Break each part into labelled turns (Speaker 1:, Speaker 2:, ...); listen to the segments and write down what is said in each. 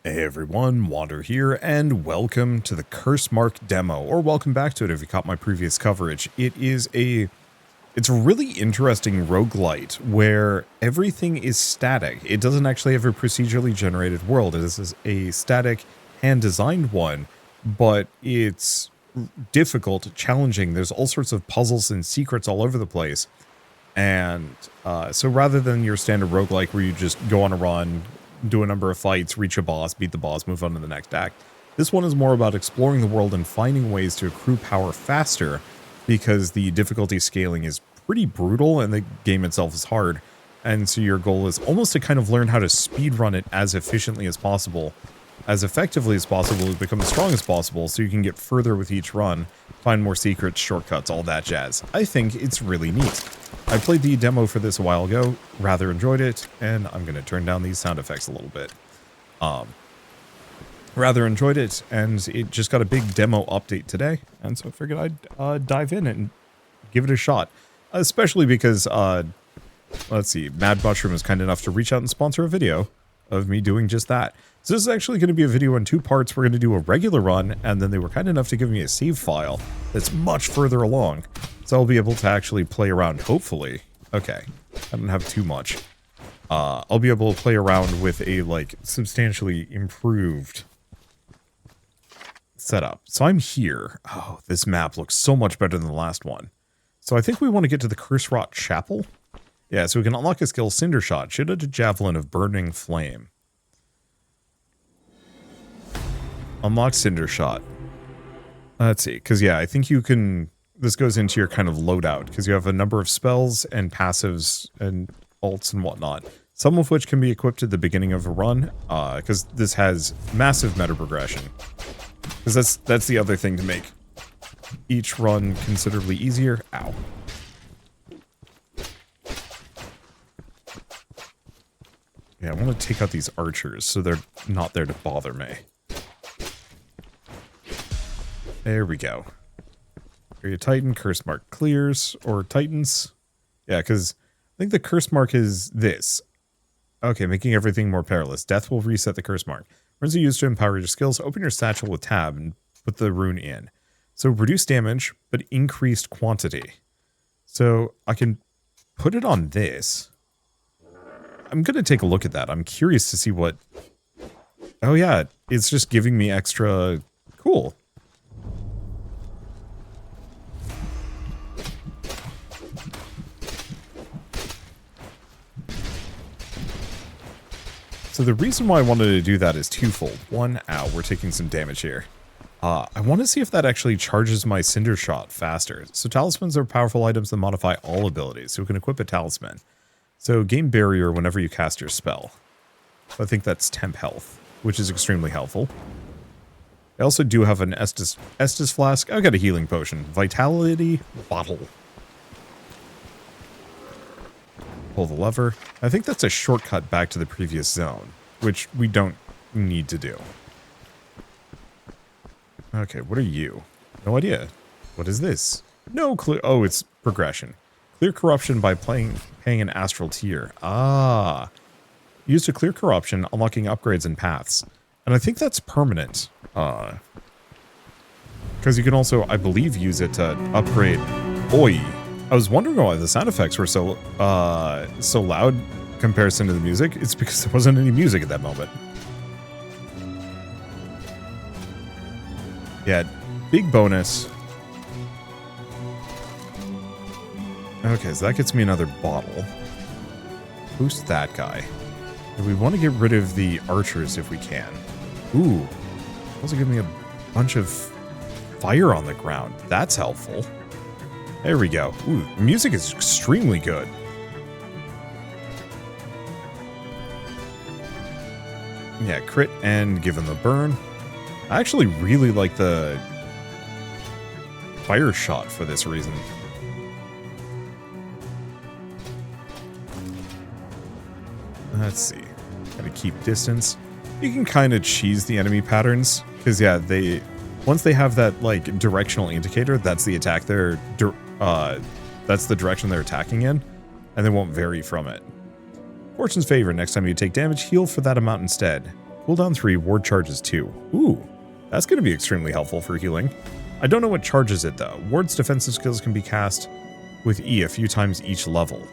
Speaker 1: Hey everyone, Wander here, and welcome to the Cursemark demo, or welcome back to it if you caught my previous coverage. It's a really interesting roguelite where everything is static. It doesn't actually have a procedurally generated world. It is a static, hand-designed one, but it's difficult, challenging. There's all sorts of puzzles and secrets all over the place. And so rather than your standard roguelike where you just go on a run, do a number of fights, reach a boss, beat the boss, move on to the next act, this one is more about exploring the world and finding ways to accrue power faster because the difficulty scaling is pretty brutal and the game itself is hard. And so your goal is almost to kind of learn how to speedrun it as efficiently as possible, as effectively as possible, to become as strong as possible so you can get further with each run, find more secrets, shortcuts, all that jazz. I think it's really neat. I played the demo for this a while ago, rather enjoyed it, and I'm going to turn down these sound effects a little bit. Rather enjoyed it, and it just got a big demo update today, and so I figured I'd dive in and give it a shot. Especially because, let's see, Mad Mushroom is kind enough to reach out and sponsor a video of me doing just that. So this is actually going to be a video in two parts. We're going to do a regular run, and then they were kind enough to give me a save file that's much further along. So I'll be able to actually play around, hopefully. Okay, I don't have too much. I'll be able to play around with a, like, substantially improved setup. So I'm here. Oh, this map looks so much better than the last one. So I think we want to get to the Cursemark Chapel. Yeah, so we can unlock a skill, Cinder Shot. Shoot at a javelin of burning flame. Unlock Cinder Shot. Let's see, because yeah, I think you can... This goes into your kind of loadout, because you have a number of spells and passives and ults and whatnot, some of which can be equipped at the beginning of a run, because this has massive metaprogression. Because that's the other thing to make each run considerably easier. Ow. Yeah, I want to take out these archers so they're not there to bother me. There we go. Area Titan, Cursemark clears, or Titans. Yeah, because I think the Cursemark is this. Okay, making everything more perilous. Death will reset the Cursemark. Runes are used to empower your skills. Open your satchel with tab and put the rune in. So reduce damage, but increased quantity. So I can put it on this. I'm going to take a look at that. I'm curious to see what... Oh yeah, it's just giving me extra... Cool. So the reason why I wanted to do that is twofold. One, ow, we're taking some damage here. I want to see if that actually charges my Cinder Shot faster. So talismans are powerful items that modify all abilities, so we can equip a talisman. So gain barrier whenever you cast your spell. So I think that's temp health, which is extremely helpful. I also do have an Estus flask. I've got a healing potion. Vitality bottle. Pull the lever. I think that's a shortcut back to the previous zone, which we don't need to do. Okay, what are you? No idea. What is this? No clue. Oh, it's progression. Clear corruption by paying an astral tier. Ah. Used to clear corruption, unlocking upgrades and paths. And I think that's permanent. Because you can also, I believe, use it to upgrade. Oi. I was wondering why the sound effects were so loud in comparison to the music. It's because there wasn't any music at that moment. Yeah, big bonus. Okay, so that gets me another bottle. Boost that guy. And we want to get rid of the archers if we can. Ooh. Also give me a bunch of fire on the ground. That's helpful. There we go. Ooh, music is extremely good. Yeah, crit and given the burn. I actually really like the fire shot for this reason. Let's see. Gotta keep distance. You can kind of cheese the enemy patterns. Because, yeah, once they have that, like, directional indicator, that's the attack that's the direction they're attacking in, and they won't vary from it. Fortune's favor, next time you take damage, heal for that amount instead. Cooldown 3, ward charges 2. Ooh, that's going to be extremely helpful for healing. I don't know what charges it though. Ward's defensive skills can be cast with E a few times each level.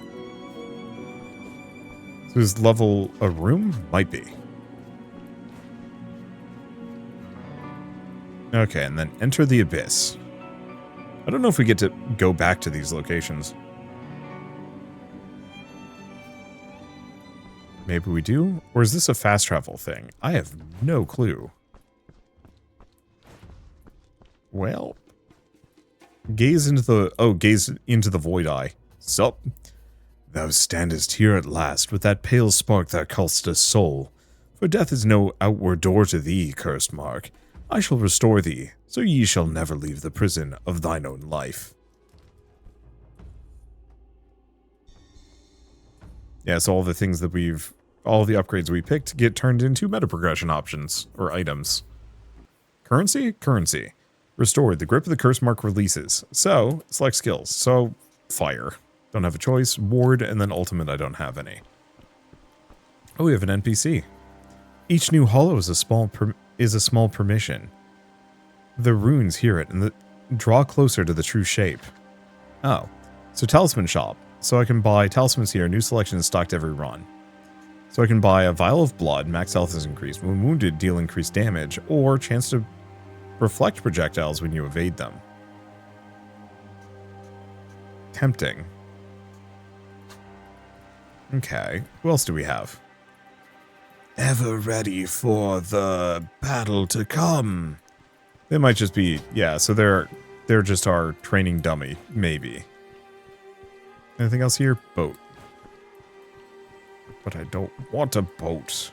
Speaker 1: So is level a room? Might be. Okay, and then enter the abyss. I don't know if we get to go back to these locations. Maybe we do? Or is this a fast travel thing? I have no clue. Well, gaze into the void eye. Sup? Thou standest here at last, with that pale spark that call'st a soul. For death is no outward door to thee, Cursemark. I shall restore thee, so ye shall never leave the prison of thine own life. Yeah, so all the things that all the upgrades we picked get turned into metaprogression options, or items. Currency? Currency. Restored. The grip of the Cursemark releases. So, select skills. So, fire. Don't have a choice. Ward, and then ultimate, I don't have any. Oh, we have an NPC. Each new hollow is a small permission. The runes hear it and draw closer to the true shape. Oh, so talisman shop. So I can buy talismans here. New selection is stocked every run. So I can buy a vial of blood. Max health is increased. When wounded, deal increased damage, or chance to reflect projectiles when you evade them. Tempting. Okay, who else do we have? Ever ready for the battle to come. They might just be, yeah, so they're just our training dummy, maybe. Anything else here? Boat. But I don't want a boat.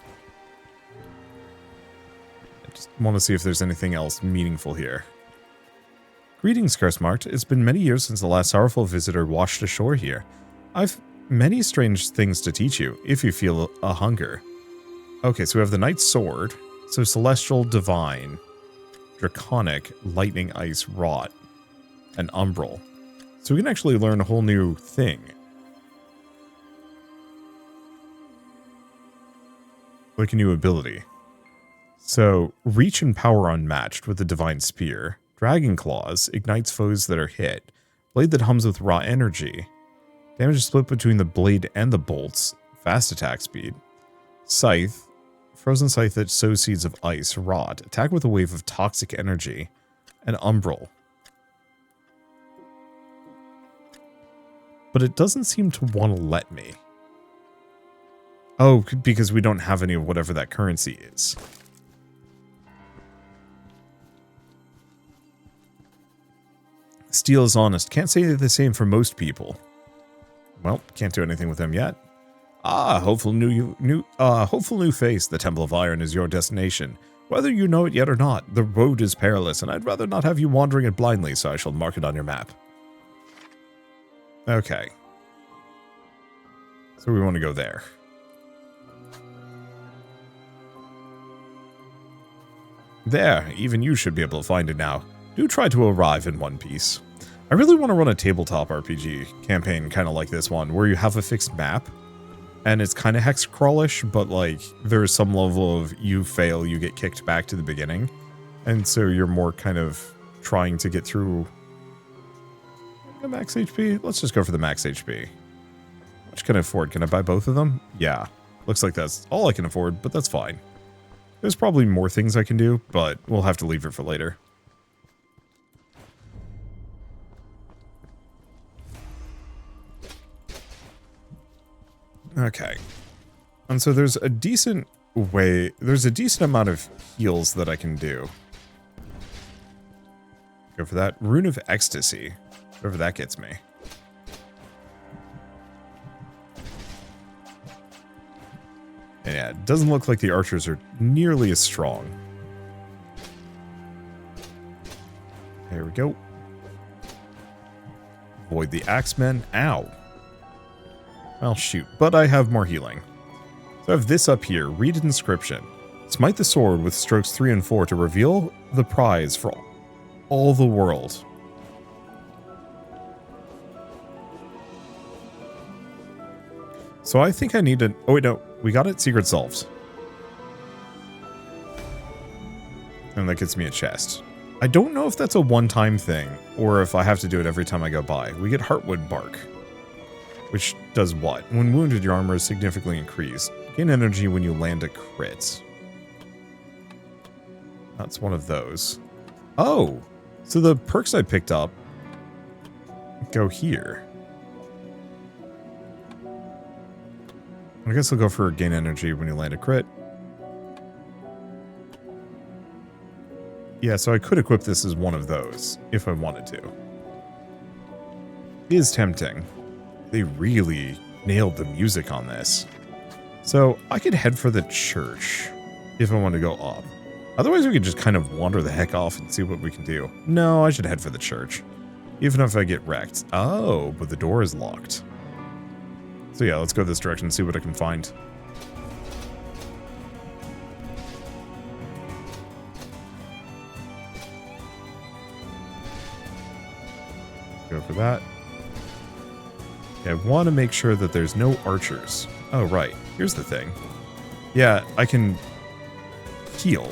Speaker 1: I just want to see if there's anything else meaningful here. Greetings, Cursemark. It's been many years since the last sorrowful visitor washed ashore here. I've many strange things to teach you, if you feel a hunger. Okay, so we have the Knight's Sword. So Celestial, Divine, Draconic, Lightning, Ice, Rot, and Umbral. So we can actually learn a whole new thing. Like a new ability. So, Reach and Power unmatched with the Divine Spear. Dragon Claws ignites foes that are hit. Blade that hums with raw energy. Damage is split between the blade and the bolts. Fast attack speed. Scythe. Frozen Scythe that sows seeds of ice. Rot. Attack with a wave of toxic energy. And Umbral. But it doesn't seem to want to let me. Oh, because we don't have any of whatever that currency is. Steel is honest. Can't say the same for most people. Well, can't do anything with them yet. Ah, hopeful new face. The Temple of Iron is your destination. Whether you know it yet or not, the road is perilous, and I'd rather not have you wandering it blindly, so I shall mark it on your map. Okay. So we want to go there. There, even you should be able to find it now. Do try to arrive in one piece. I really want to run a tabletop RPG campaign kind of like this one, where you have a fixed map, and it's kind of hex crawlish, but like there's some level of you fail, you get kicked back to the beginning, and so you're more kind of trying to get through the max HP. Let's just go for the max HP. How much can I afford? Can I buy both of them? Yeah, looks like that's all I can afford, but that's fine. There's probably more things I can do, but we'll have to leave it for later. Okay. And so there's a decent amount of heals that I can do. Go for that. Rune of Ecstasy. Whatever that gets me. And yeah, it doesn't look like the archers are nearly as strong. There we go. Avoid the axemen. Ow. Well, shoot. But I have more healing. So I have this up here. Read inscription. Smite the sword with strokes 3 and 4 to reveal the prize for all the world. So I think I need to... Oh, wait, no. We got it. Secret solved. And that gets me a chest. I don't know if that's a one-time thing, or if I have to do it every time I go by. We get Heartwood Bark, which does what? When wounded, your armor is significantly increased. Gain energy when you land a crit. That's one of those. Oh! So the perks I picked up go here. I guess I'll go for gain energy when you land a crit. Yeah, so I could equip this as one of those, if I wanted to. It is tempting. They really nailed the music on this. So I could head for the church if I want to go up. Otherwise, we could just kind of wander the heck off and see what we can do. No, I should head for the church. Even if I get wrecked. Oh, but the door is locked. So yeah, let's go this direction and see what I can find. Go for that. Okay, I want to make sure that there's no archers. Oh, right. Here's the thing. Yeah, I can heal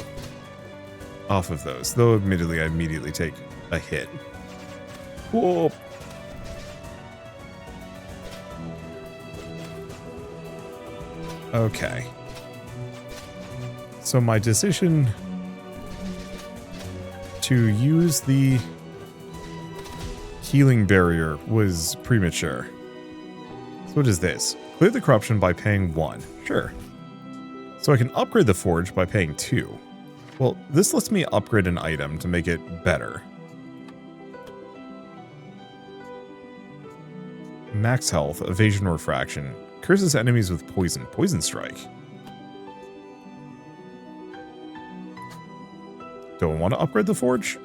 Speaker 1: off of those. Though, admittedly, I immediately take a hit. Whoa. Okay. So my decision to use the healing barrier was premature. So what is this? Clear the corruption by paying 1. Sure. So I can upgrade the forge by paying 2. Well, this lets me upgrade an item to make it better. Max health, evasion refraction. Curses enemies with poison. Poison strike. Do I want to upgrade the forge?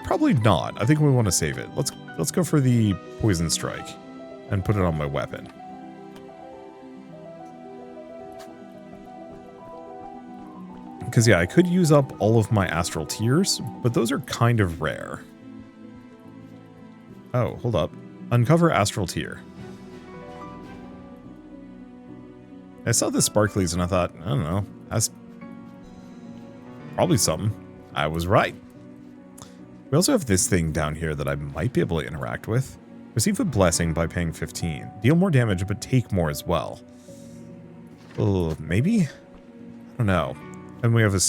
Speaker 1: Probably not. I think we want to save it. Let's go for the poison strike and put it on my weapon. Because yeah, I could use up all of my astral tears, but those are kind of rare. Oh, hold up. Uncover astral tear. I saw the sparklies and I thought, I don't know, that's probably something. I was right. We also have this thing down here that I might be able to interact with. Receive a blessing by paying 15. Deal more damage, but take more as well. Oh, maybe? I don't know. And we have a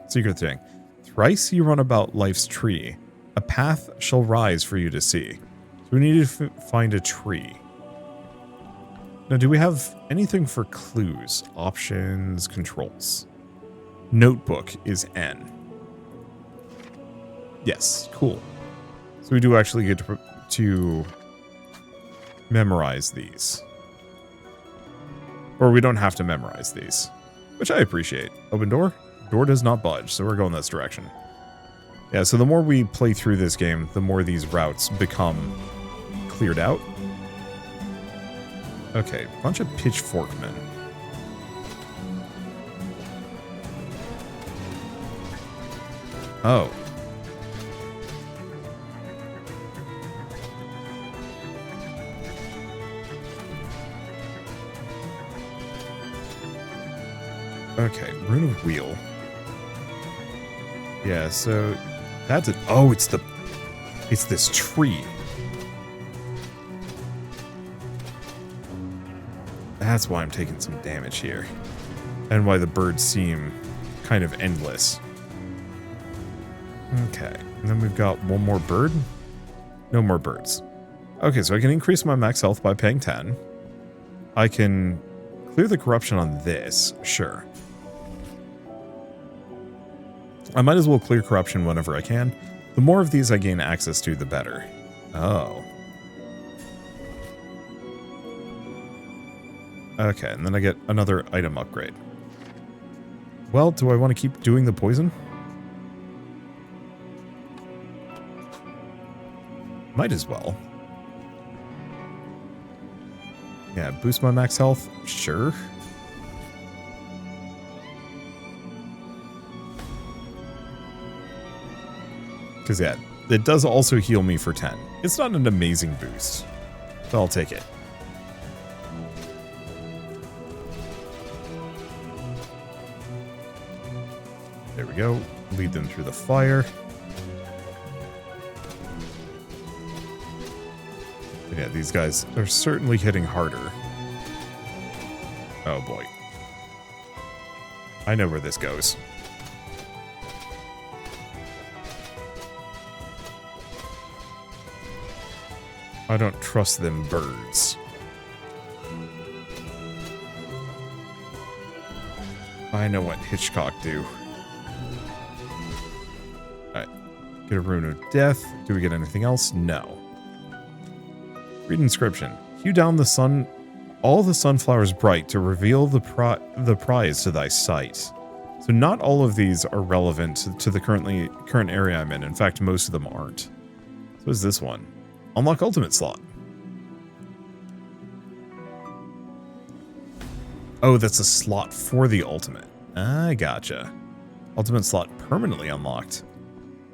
Speaker 1: secret thing. Thrice you run about life's tree. A path shall rise for you to see. So we need to find a tree. Now, do we have anything for clues? Options, controls. Notebook is N. Yes, cool. So we do actually get to memorize these. Or we don't have to memorize these, which I appreciate. Open door? Door does not budge, so we're going this direction. Yeah, so the more we play through this game, the more these routes become cleared out. Okay, bunch of pitchforkmen. Oh. Okay, Rune of Wheel. Yeah, so that's it. Oh, it's this tree. That's why I'm taking some damage here. And why the birds seem kind of endless. Okay, and then we've got one more bird. No more birds. Okay, so I can increase my max health by paying 10. I can clear the corruption on this, sure. I might as well clear corruption whenever I can. The more of these I gain access to, the better. Oh. Okay, and then I get another item upgrade. Well, do I want to keep doing the poison? Might as well. Yeah, boost my max health? Sure. Because, yeah, it does also heal me for 10. It's not an amazing boost, but I'll take it. There we go. Lead them through the fire. Yeah, these guys are certainly hitting harder. Oh boy. I know where this goes. I don't trust them birds. I know what Hitchcock do. Alright. Get a rune of death. Do we get anything else? No. Read inscription. Hew down the sun, all the sunflowers bright to reveal the prize to thy sight. So not all of these are relevant to the current area I'm in. In fact, most of them aren't. So what is this one? Unlock ultimate slot. Oh, that's a slot for the ultimate. I gotcha. Ultimate slot permanently unlocked.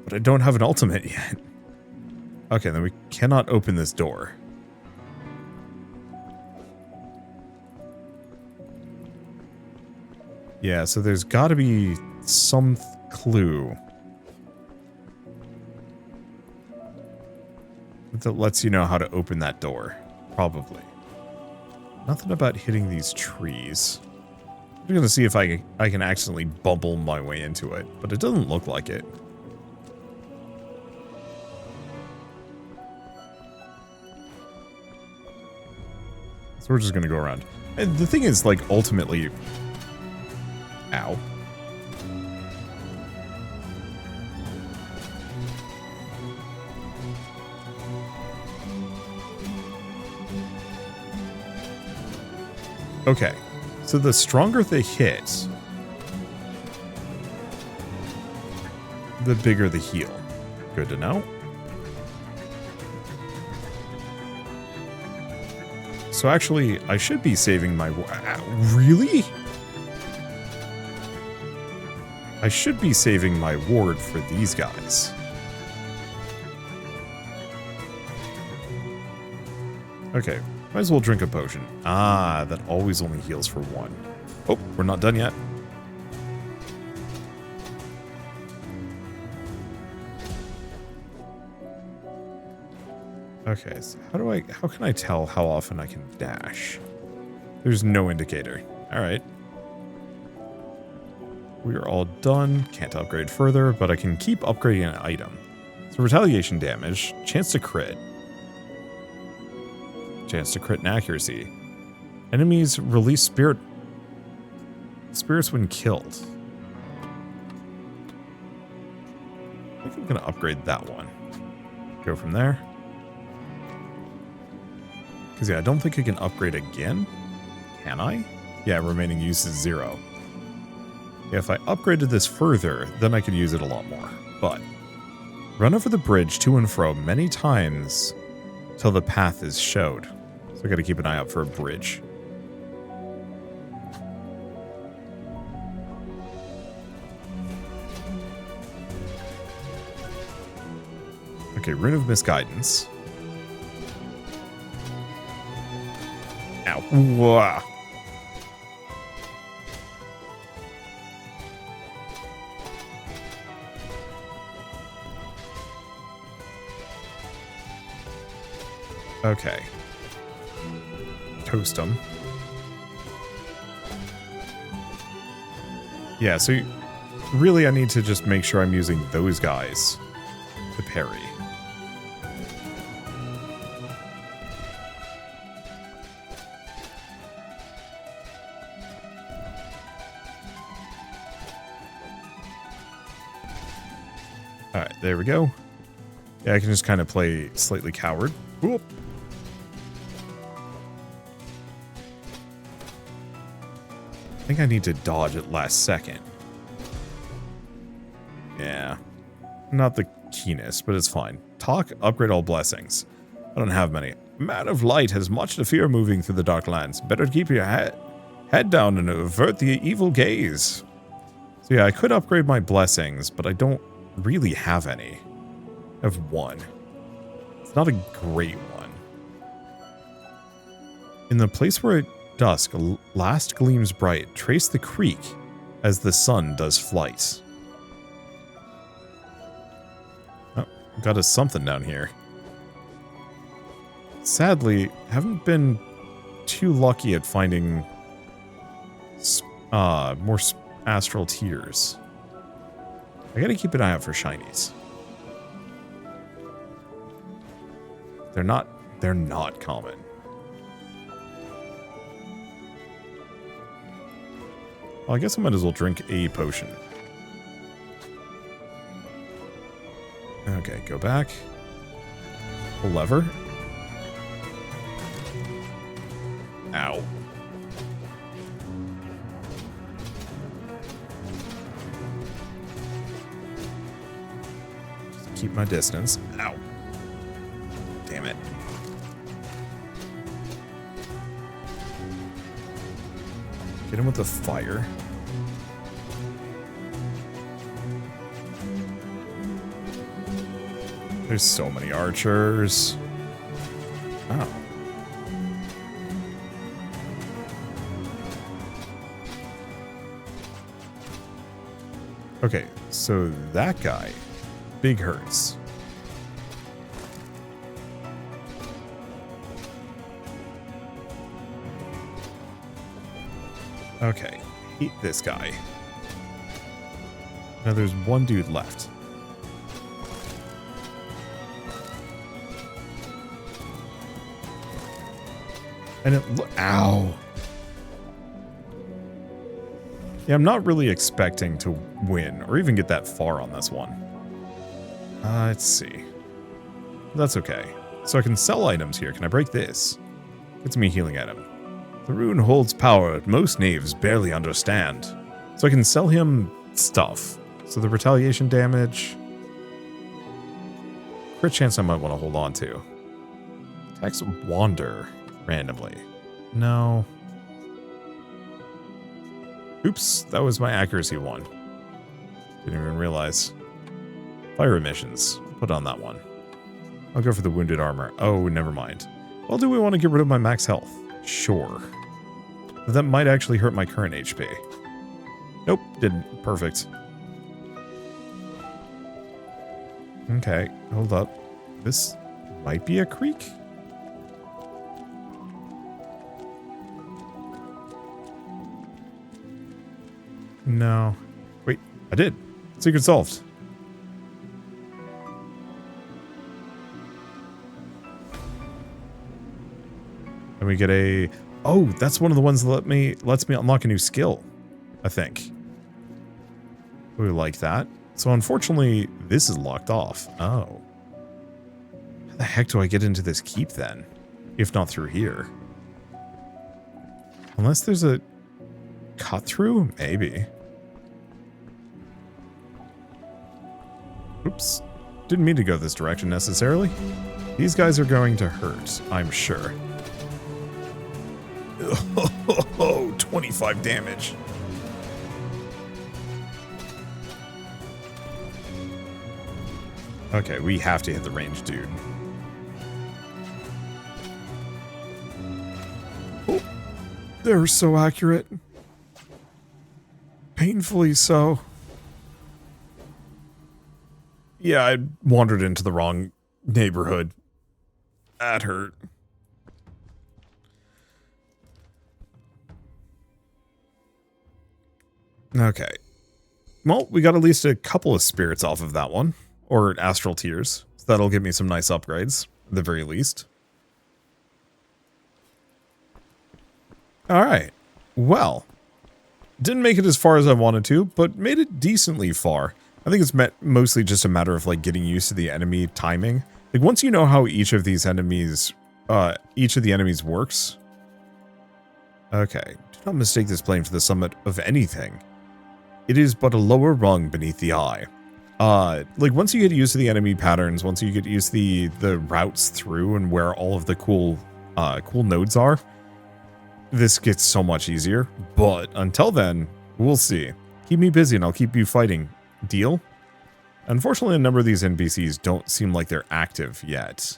Speaker 1: But I don't have an ultimate yet. Okay, then we cannot open this door. Yeah, so there's got to be some clue that lets you know how to open that door. Probably. Nothing about hitting these trees. I'm going to see if I can accidentally bumble my way into it, but it doesn't look like it. So we're just going to go around. And the thing is, like, ultimately... Ow. Okay, so the stronger they hit, the bigger the heal. Good to know. So actually, I should be saving my... Really? I should be saving my ward for these guys. Okay, might as well drink a potion. Ah, that always only heals for one. Oh, we're not done yet. Okay, so how can I tell how often I can dash? There's no indicator. Alright. We are all done. Can't upgrade further, but I can keep upgrading an item. So retaliation damage, chance to crit. Chance to crit and accuracy. Enemies release spirits when killed. I think I'm going to upgrade that one. Go from there. Because, yeah, I don't think I can upgrade again. Can I? Yeah, remaining use is 0. Yeah, if I upgraded this further, then I could use it a lot more. But run over the bridge to and fro many times till the path is showed. So I got to keep an eye out for a bridge. Okay, Rune of Misguidance. Ow. Whoa. Okay. Toast them. Yeah, so really I need to just make sure I'm using those guys to parry. Alright, there we go. Yeah, I can just kind of play slightly coward. Whoop. I think I need to dodge at last second. Yeah. Not the keenest, but it's fine. Talk, upgrade all blessings. I don't have many. Man of light has much to fear moving through the dark lands. Better keep your head down and avert the evil gaze. So yeah, I could upgrade my blessings, but I don't really have any. I have one. It's not a great one. In the place where at dusk last gleams bright, trace the creek as the sun does flight. got us something down here. Sadly, haven't been too lucky at finding more astral tears. I gotta keep an eye out for shinies. They're not common. Well, I guess I might as well drink a potion. Okay, go back. Pull lever. Ow. Just keep my distance. Ow. Damn it. Get him with the fire. There's so many archers. Oh. Okay, so that guy, big hurts. Okay, eat this guy. Now there's one dude left. And ow. Yeah, I'm not really expecting to win or even get that far on this one. Let's see. That's okay. So I can sell items here. Can I break this? It's me healing item. The rune holds power most knaves barely understand. So I can sell him stuff. So the retaliation damage. Crit chance I might want to hold on to. Attacks wander randomly. No. Oops, that was my accuracy one. Didn't even realize. Fire emissions. Put on that one. I'll go for the wounded armor. Oh, never mind. Well, do we want to get rid of my max health? Sure. But that might actually hurt my current HP. Nope, didn't. Perfect. Okay, hold up. This might be a creek? No. Wait, I did. Secret solved. And we get a... Oh, that's one of the ones that lets me unlock a new skill, I think. We like that. So unfortunately, this is locked off. Oh. How the heck do I get into this keep then? If not through here. Unless there's a cut through? Maybe. Oops. Didn't mean to go this direction necessarily. These guys are going to hurt, I'm sure. Oh, 25 damage. Okay, we have to hit the range, dude. Oh, they're so accurate. Painfully so. Yeah, I wandered into the wrong neighborhood. That hurt. Okay. Well, we got at least a couple of spirits off of that one. Or astral tears. So that'll give me some nice upgrades, at the very least. Alright. Well. Didn't make it as far as I wanted to, but made it decently far. I think it's mostly just a matter of, like, getting used to the enemy timing. Like, once you know how each of the enemies works. Okay. Do not mistake this plane for the summit of anything. It is but a lower rung beneath the eye. Like, once you get used to the enemy patterns, once you get used to the routes through and where all of the cool nodes are, this gets so much easier. But until then, we'll see. Keep me busy and I'll keep you fighting. Deal? Unfortunately, a number of these NPCs don't seem like they're active yet.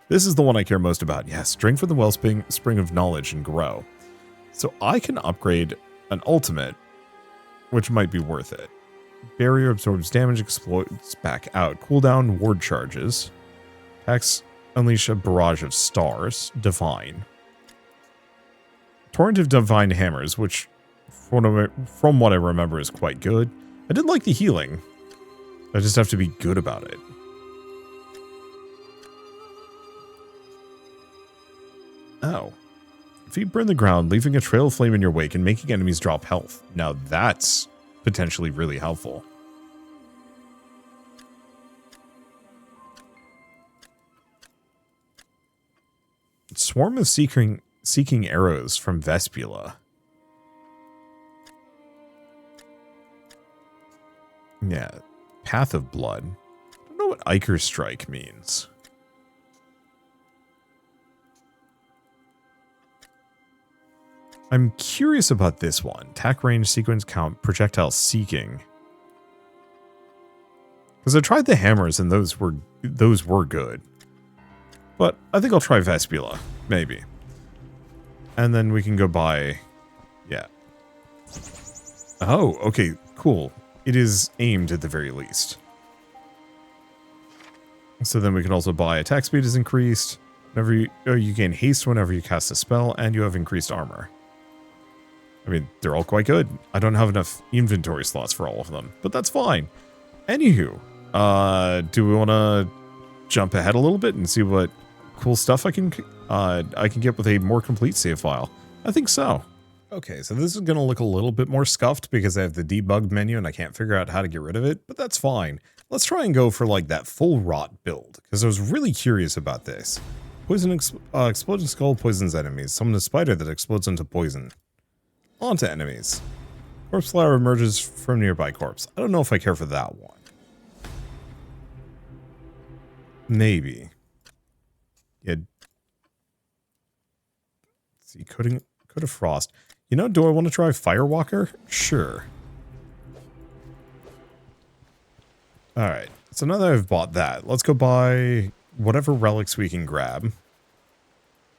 Speaker 1: This is the one I care most about. Yes, drink from the wellspring of knowledge and grow. So I can upgrade an ultimate, which might be worth it. Barrier absorbs damage, explodes back out. Cooldown, ward charges. Attacks unleash a barrage of stars. Divine. Torrent of Divine Hammers, which from what I remember is quite good. I did like the healing. I just have to be good about it. Oh. Feet burn the ground, leaving a trail of flame in your wake and making enemies drop health. Now that's potentially really helpful. Swarm of seeking arrows from Vespula. Yeah. Path of Blood. I don't know what Iker Strike means. I'm curious about this one. Attack range, sequence count, projectile seeking. Because I tried the hammers and those were good. But I think I'll try Vespula, maybe. And then we can go buy... Yeah. Oh, okay, cool. It is aimed at the very least. So then we can also buy attack speed is increased. Whenever you gain haste whenever you cast a spell, and you have increased armor. I mean, they're all quite good. I don't have enough inventory slots for all of them, but that's fine. Anywho, do we want to jump ahead a little bit and see what cool stuff I can get with a more complete save file? I think so. Okay, so this is going to look a little bit more scuffed because I have the debug menu and I can't figure out how to get rid of it, but that's fine. Let's try and go for like that full rot build because I was really curious about this. Poison exploding skull poisons enemies. Summon a spider that explodes into poison. Onto enemies. Corpse flower emerges from nearby corpse. I don't know if I care for that one. Maybe. Yeah. Let's see, coating of frost. You know, do I want to try Firewalker? Sure. Alright, so now that I've bought that, let's go buy whatever relics we can grab.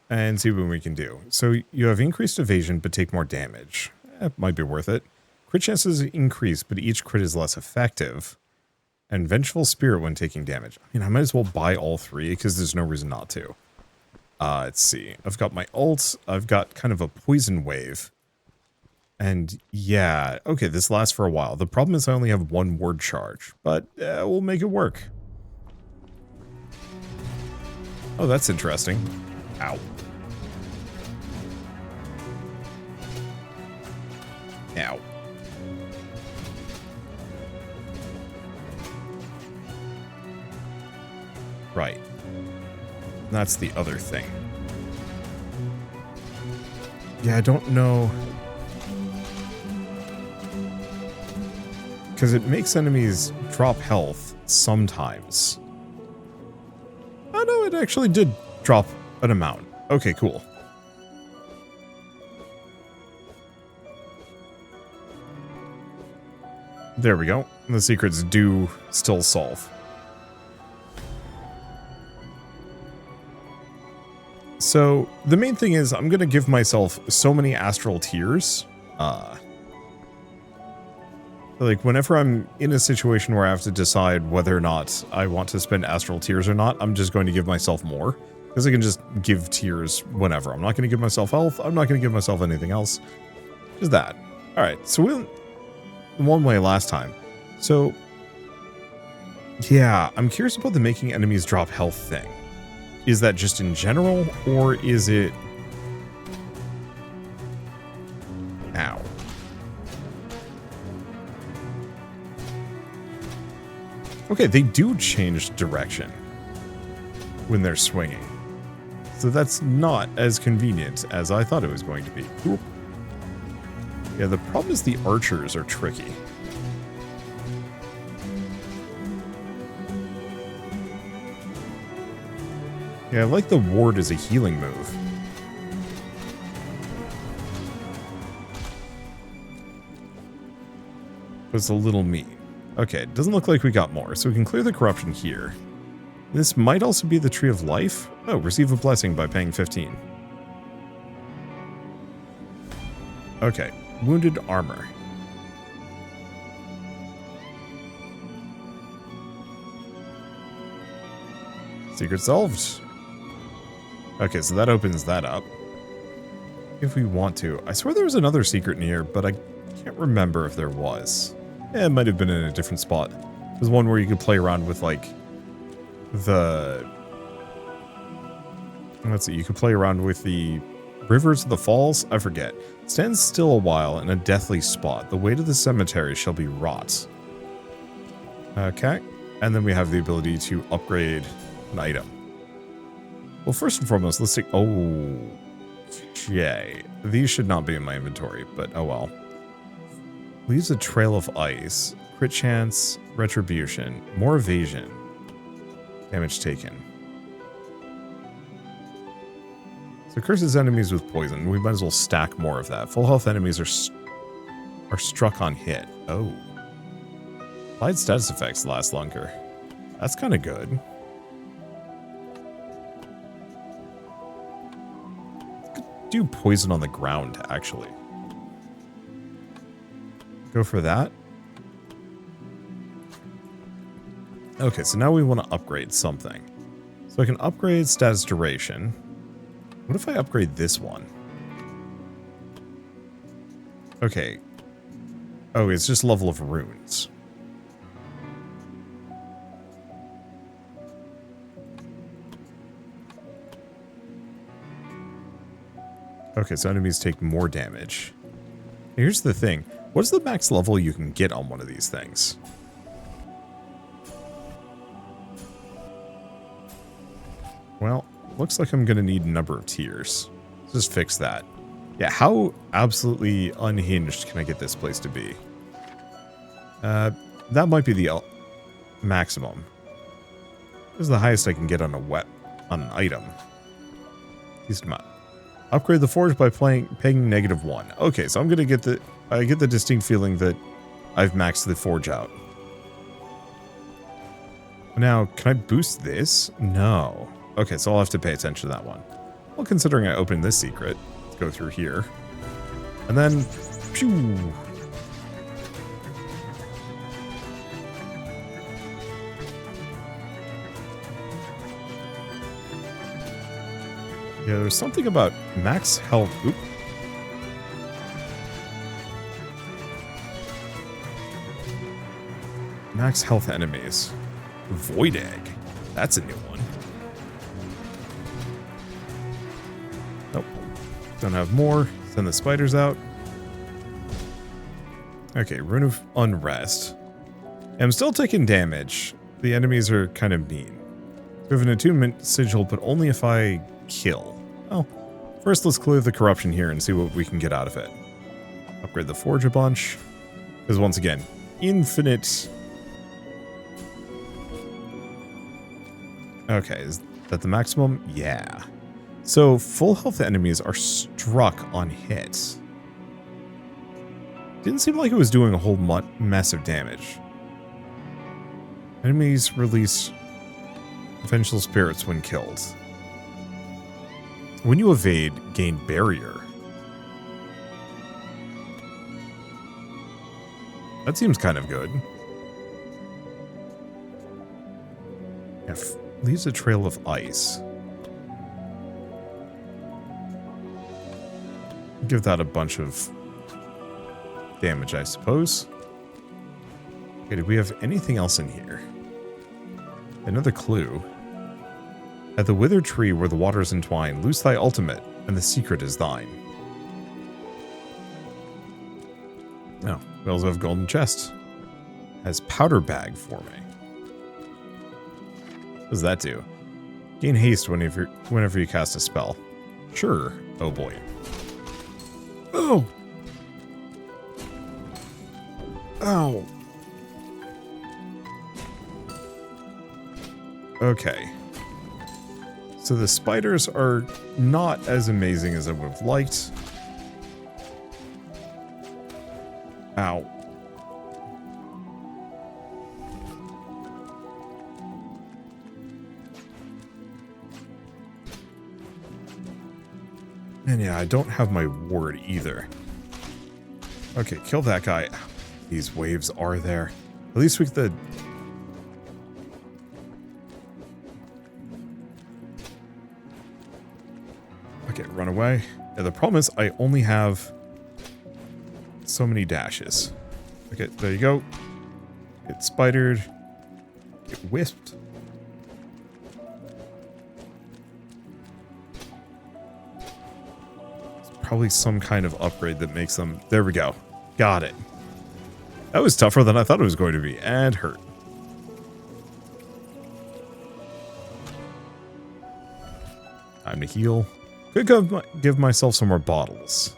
Speaker 1: And see what we can do. So you have increased evasion, but take more damage. Might be worth it. Crit chances increase, but each crit is less effective. And Vengeful Spirit when taking damage. I mean, I might as well buy all three, because there's no reason not to. Let's see. I've got my ult. I've got kind of a poison wave. And yeah, okay, this lasts for a while. The problem is I only have one ward charge, but we'll make it work. Oh, that's interesting. Ow. Ow. Right. That's the other thing. Yeah, I don't know. Because it makes enemies drop health sometimes. Oh no, it actually did drop an amount. Okay, cool. There we go. The secrets do still solve. So, the main thing is I'm going to give myself so many astral tears. Like, whenever I'm in a situation where I have to decide whether or not I want to spend astral tears or not, I'm just going to give myself more. Because I can just give tears whenever. I'm not going to give myself health. I'm not going to give myself anything else. Just that. Alright, so we went one way last time. So, yeah, I'm curious about the making enemies drop health thing. Is that just in general, or is it... Ow. Okay, they do change direction when they're swinging. So that's not as convenient as I thought it was going to be. Ooh. Yeah, the problem is the archers are tricky. Yeah, I like the ward as a healing move. But it's a little mean. Okay, it doesn't look like we got more, so we can clear the corruption here. This might also be the Tree of Life. Oh, receive a blessing by paying 15. Okay, wounded armor. Secret solved. Okay, so that opens that up. If we want to. I swear there was another secret in here, but I can't remember if there was. It might have been in a different spot. There's one where you could play around with, like, the... Let's see, you could play around with the rivers of the falls? I forget. Stand still a while in a deathly spot. The way to the cemetery shall be wrought. Okay. And then we have the ability to upgrade an item. Well, first and foremost, let's take... Oh, okay. These should not be in my inventory, but oh well. Leaves a trail of ice. Crit chance, retribution, more evasion. Damage taken. So curses enemies with poison. We might as well stack more of that. Full health enemies are struck on hit. Oh. Applied status effects last longer. That's kind of good. Could do poison on the ground, actually. Go for that. Okay, so now we want to upgrade something. So I can upgrade status duration. What if I upgrade this one? Okay. Oh, it's just level of runes. Okay, so enemies take more damage. Here's the thing. What's the max level you can get on one of these things? Well, looks like I'm going to need a number of tiers. Let's just fix that. Yeah, how absolutely unhinged can I get this place to be? That might be the maximum. This is the highest I can get on on an item. Decent amount. Upgrade the forge by paying -1. Okay, so I'm gonna get I get the distinct feeling that I've maxed the forge out. Now, can I boost this? No. Okay, so I'll have to pay attention to that one. Well, considering I opened this secret, let's go through here. And then, phew. Yeah, there's something about max health. Oop. Max health enemies. Void egg. That's a new one. Nope. Don't have more. Send the spiders out. Okay, Rune of Unrest. I'm still taking damage. The enemies are kind of mean. We have an attunement sigil, but only if I kill. Well, first let's clear the corruption here and see what we can get out of it. Upgrade the forge a bunch. Because once again, infinite... Okay, is that the maximum? Yeah. So, full health enemies are struck on hits. Didn't seem like it was doing a whole massive damage. Enemies release vengeful spirits when killed. When you evade, gain barrier. That seems kind of good. Leaves a trail of ice. Give that a bunch of damage, I suppose. Okay, do we have anything else in here? Another clue. At the withered tree where the waters entwine, loose thy ultimate, and the secret is thine. Oh, we also have golden chest. Has powder bag for me. What does that do? Gain haste whenever you cast a spell. Sure. Oh boy. Oh! Ow! Okay. So the spiders are not as amazing as I would have liked. Ow. And yeah, I don't have my ward either. Okay, kill that guy. These waves are there. At least we get the... way. Yeah, the problem is I only have so many dashes. Okay, there you go. Get spidered. Get whisked. It's probably some kind of upgrade that makes them... There we go. Got it. That was tougher than I thought it was going to be. And hurt. Time to heal. Could give myself some more bottles.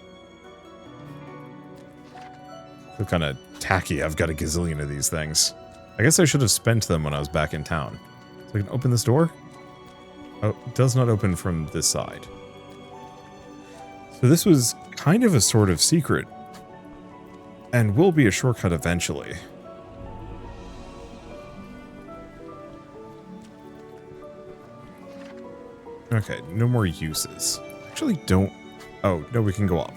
Speaker 1: Feel kind of tacky. I've got a gazillion of these things. I guess I should have spent them when I was back in town. So I can open this door? Oh, it does not open from this side. So this was kind of a sort of secret. And will be a shortcut eventually. Okay, no more uses. Actually don't... Oh, no, we can go up.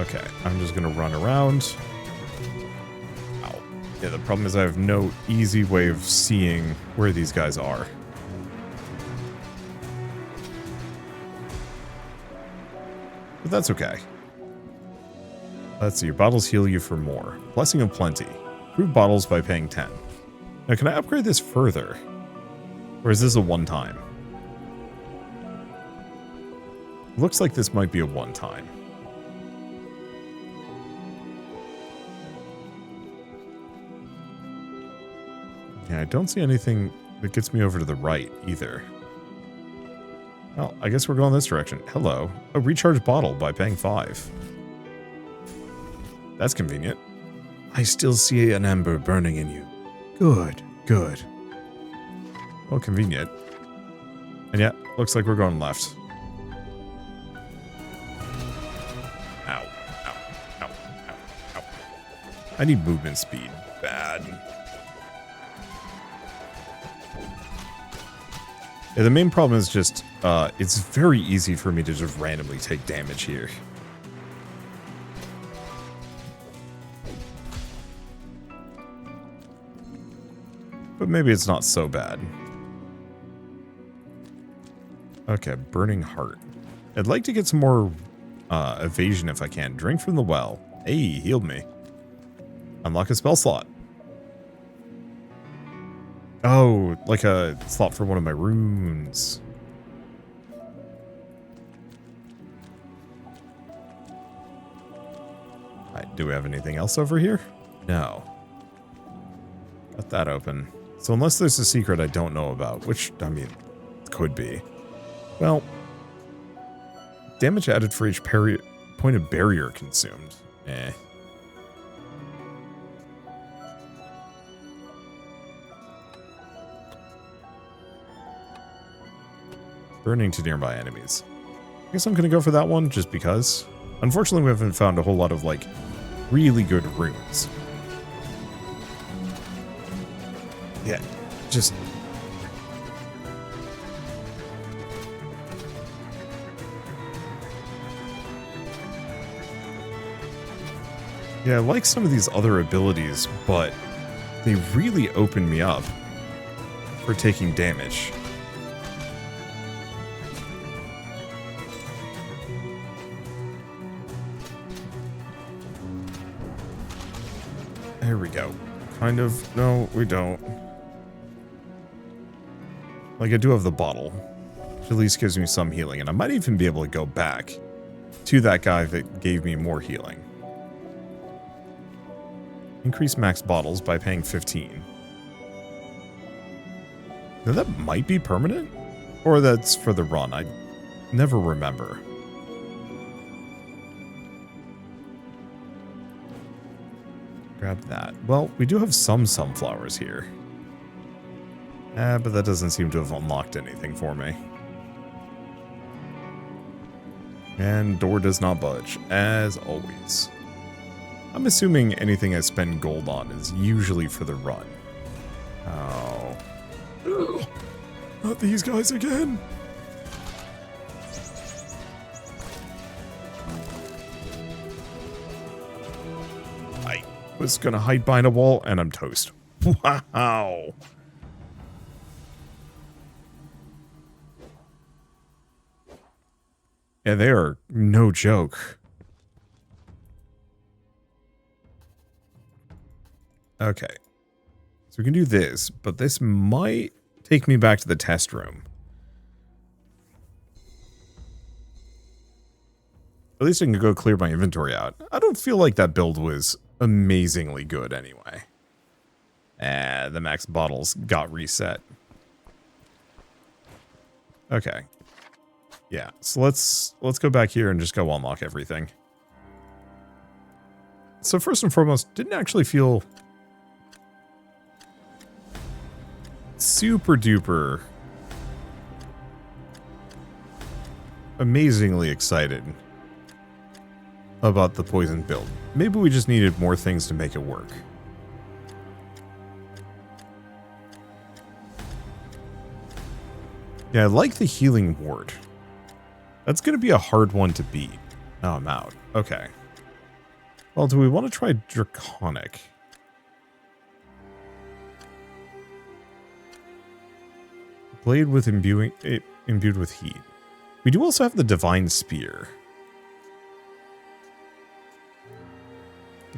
Speaker 1: Okay, I'm just gonna run around. Ow. Yeah, the problem is I have no easy way of seeing where these guys are. But that's okay. Let's see, your bottles heal you for more. Blessing of Plenty. Improve bottles by paying 10. Now, can I upgrade this further? Or is this a one-time? Looks like this might be a one-time. Yeah, I don't see anything that gets me over to the right, either. Well, I guess we're going this direction. Hello. A recharge bottle by paying 5. That's convenient. I still see an ember burning in you. Good, good. Well, convenient. And yeah, looks like we're going left. Ow, ow, ow, ow, ow. I need movement speed. Bad. Yeah, the main problem is just, it's very easy for me to just randomly take damage here. But maybe it's not so bad. Okay, Burning Heart. I'd like to get some more evasion if I can. Drink from the well. Hey, healed me. Unlock a spell slot. Oh, like a slot for one of my runes. Alright, do we have anything else over here? No. Got that open. So unless there's a secret I don't know about, which, I mean, could be. Well, damage added for each point of barrier consumed. Eh. Burning to nearby enemies. I guess I'm going to go for that one just because. Unfortunately, we haven't found a whole lot of, like, really good runes. Yeah, just... Yeah, I like some of these other abilities, but they really open me up for taking damage. There we go. Kind of. No, we don't. Like, I do have the bottle, which at least gives me some healing, and I might even be able to go back to that guy that gave me more healing. Increase max bottles by paying 15. Now, that might be permanent, or that's for the run. I never remember. Grab that. Well, we do have some sunflowers here. But that doesn't seem to have unlocked anything for me. And door does not budge, as always. I'm assuming anything I spend gold on is usually for the run. Oh. Ugh. Not these guys again. was going to hide behind a wall, and I'm toast. Wow. Yeah, they are no joke. Okay. So we can do this, but this might take me back to the test room. At least I can go clear my inventory out. I don't feel like that build was amazingly good anyway. The max bottles got reset. Okay. Yeah, so let's go back here and just go unlock everything. So first and foremost, didn't actually feel super duper amazingly excited about the poison build. Maybe we just needed more things to make it work. Yeah, I like the healing ward. That's going to be a hard one to beat. Oh, I'm out. Okay. Well, do we want to try Draconic? Blade with imbued with heat. We do also have the Divine Spear.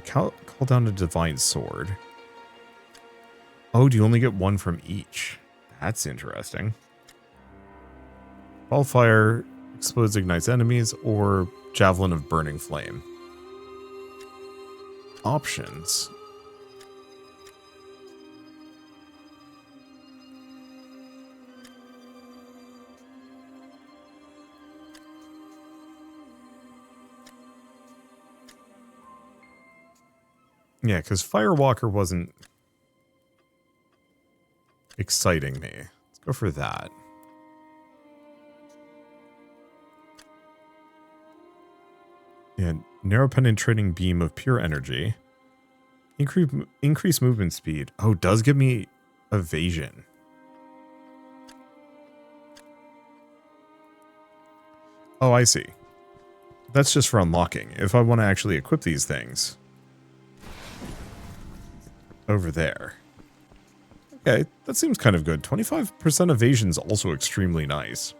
Speaker 1: Call down a Divine Sword. Oh, do you only get one from each? That's interesting. Ballfire explodes, ignites enemies, or Javelin of Burning Flame. Options. Yeah, because Firewalker wasn't exciting me. Let's go for that. Yeah, narrow penetrating beam of pure energy. Increase movement speed. Oh, does give me evasion. Oh, I see. That's just for unlocking. If I want to actually equip these things. Over there. Okay, that seems kind of good. 25% evasion is also extremely nice.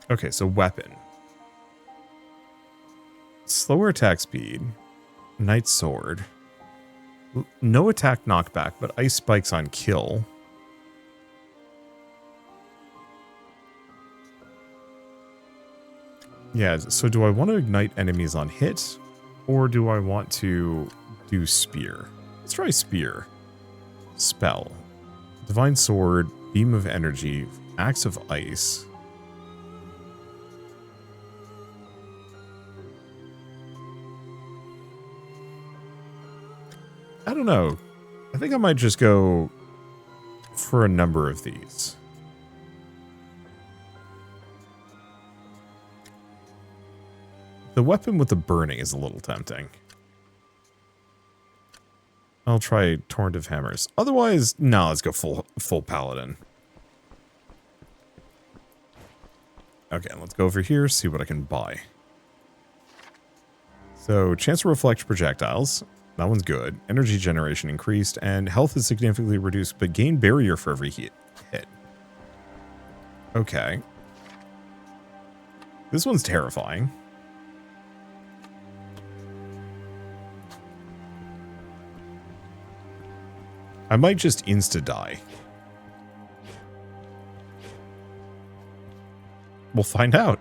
Speaker 1: Okay, so weapon. Slower attack speed. Knight sword. No attack knockback, but ice spikes on kill. Yeah, so do I want to ignite enemies on hit? Or do I want to do spear? Let's try spear. Spell. Divine sword, beam of energy, axe of ice. I don't know. I think I might just go for a number of these. The weapon with the burning is a little tempting. I'll try Torrent of Hammers. Otherwise, no, let's go full Paladin. Okay, let's go over here, see what I can buy. So, chance to reflect projectiles. That one's good. Energy generation increased, and health is significantly reduced, but gain barrier for every hit. Okay. This one's terrifying. I might just insta-die. We'll find out.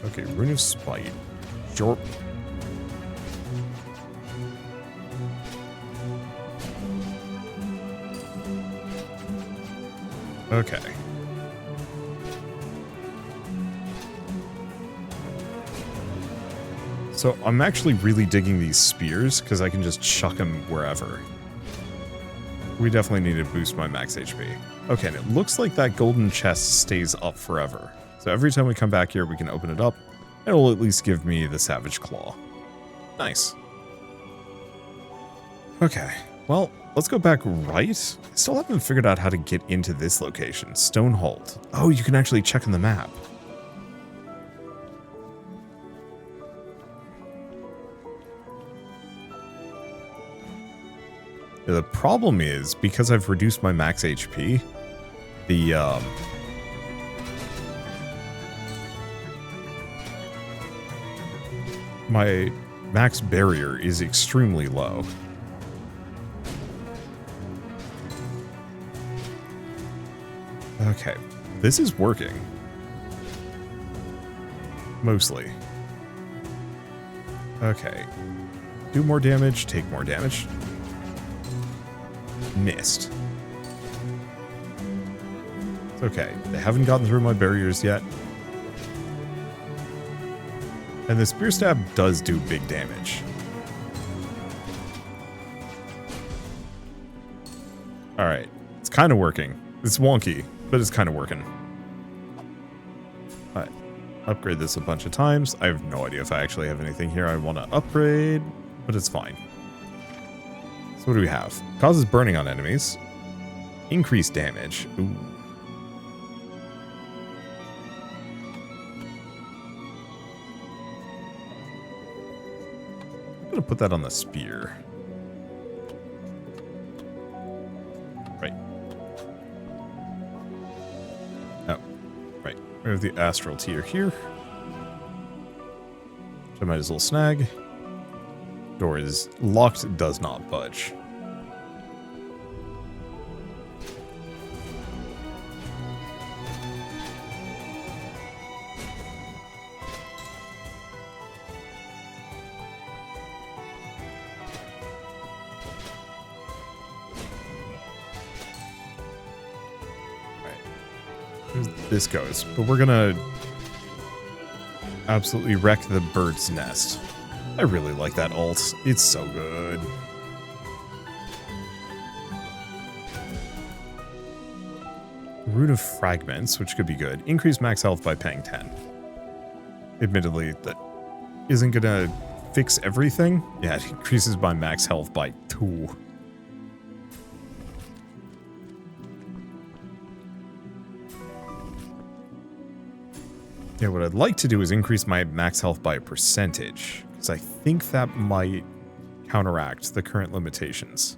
Speaker 1: Okay, Rune of Spite. Jorp. Okay. So I'm actually really digging these spears because I can just chuck them wherever. We definitely need to boost my max HP. Okay, and it looks like that golden chest stays up forever. So every time we come back here, we can open it up. It'll at least give me the Savage Claw. Nice. Okay, well, let's go back right. I still haven't figured out how to get into this location. Stonehold. Oh, you can actually check on the map. Yeah, the problem is, because I've reduced my max HP, my max barrier is extremely low. Okay, this is working. Mostly. Okay. Do more damage, take more damage. Missed. It's okay. They haven't gotten through my barriers yet. And the spear stab does do big damage. Alright. It's kind of working. It's wonky, but it's kind of working. Alright. Upgrade this a bunch of times. I have no idea if I actually have anything here I want to upgrade, but it's fine. So what do we have? Causes burning on enemies. Increased damage. Ooh. I'm going to put that on the spear. Right. Oh, right. We have the astral tier here. Which I might as well snag. Door is locked, does not budge. This goes, but we're gonna absolutely wreck the bird's nest. I really like that ult. It's so good. Rune of Fragments, which could be good. Increase max health by paying 10. Admittedly, that isn't gonna fix everything. Yeah, it increases my max health by 2. Yeah, what I'd like to do is increase my max health by a percentage, because I think that might counteract the current limitations.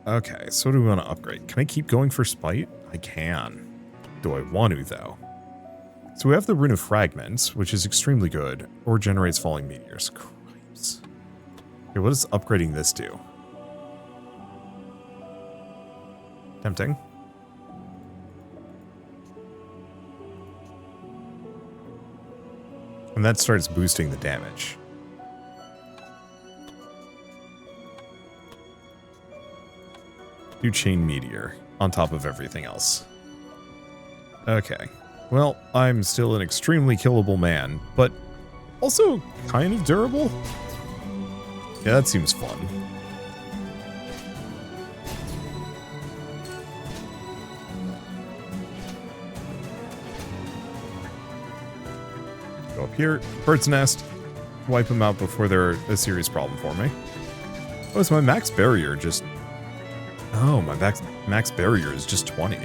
Speaker 1: Okay, so what do we want to upgrade? Can I keep going for Spite? I can. Do I want to, though? So we have the Rune of Fragments, which is extremely good, or generates falling meteors. Cripes. Okay, what does upgrading this do? Tempting. And that starts boosting the damage. Do Chain Meteor on top of everything else. Okay. Well, I'm still an extremely killable man, but also kind of durable. Yeah, that seems fun. Go up here, bird's nest, wipe them out before they're a serious problem for me. Oh, is my max barrier just... Oh, my max barrier is just 20.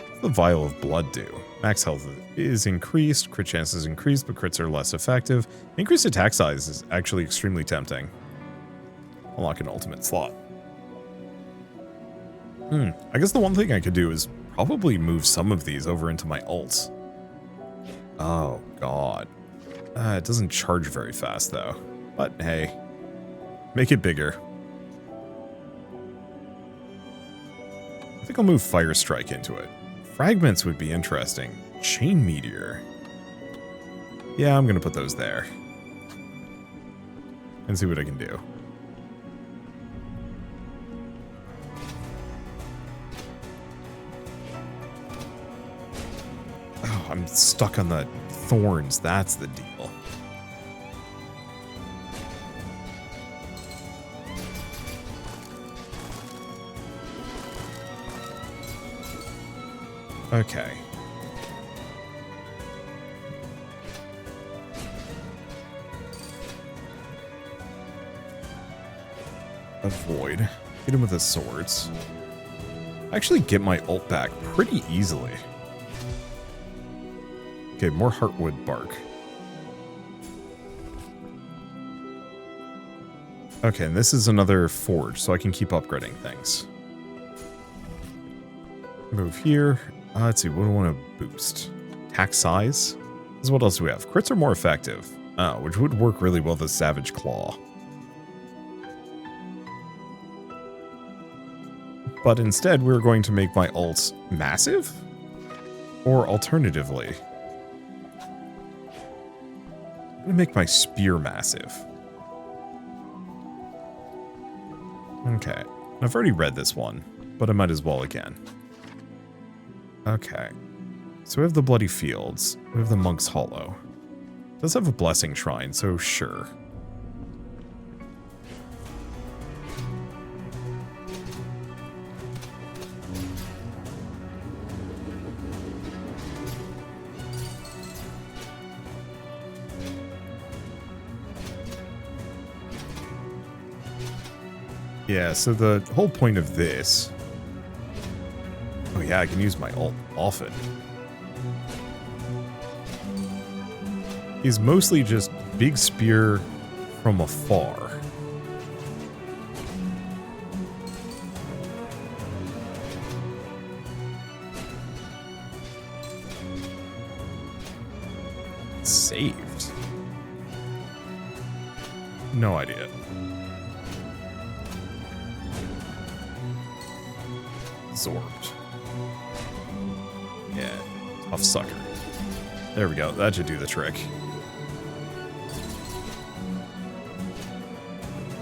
Speaker 1: What's the Vial of Blood do? Max health is increased, crit chance is increased, but crits are less effective. Increased attack size is actually extremely tempting. Unlock an ultimate slot. I guess the one thing I could do is probably move some of these over into my ults. Oh, God. It doesn't charge very fast, though. But, hey. Make it bigger. I think I'll move Fire Strike into it. Fragments would be interesting. Chain Meteor. Yeah, I'm going to put those there. And see what I can do. Oh, I'm stuck on the thorns. That's the deal. Okay. Avoid. Hit him with his swords. I actually get my ult back pretty easily. Okay, more heartwood bark. Okay, and this is another forge, so I can keep upgrading things. Move here. Let's see, what do I want to boost? Attack size? What else do we have? Crits are more effective, which would work really well with Savage Claw. But instead, we're going to make my ult massive? Or alternatively, I'm going to make my spear massive. Okay, I've already read this one, but I might as well again. Okay, so we have the Bloody Fields, we have the Monk's Hollow. It does have a Blessing Shrine, so sure. Yeah, so the whole point of this... Oh yeah, I can use my ult often. Is mostly just big spear from afar. Saved? No idea. Absorbed. Yeah, tough sucker. There we go. That should do the trick.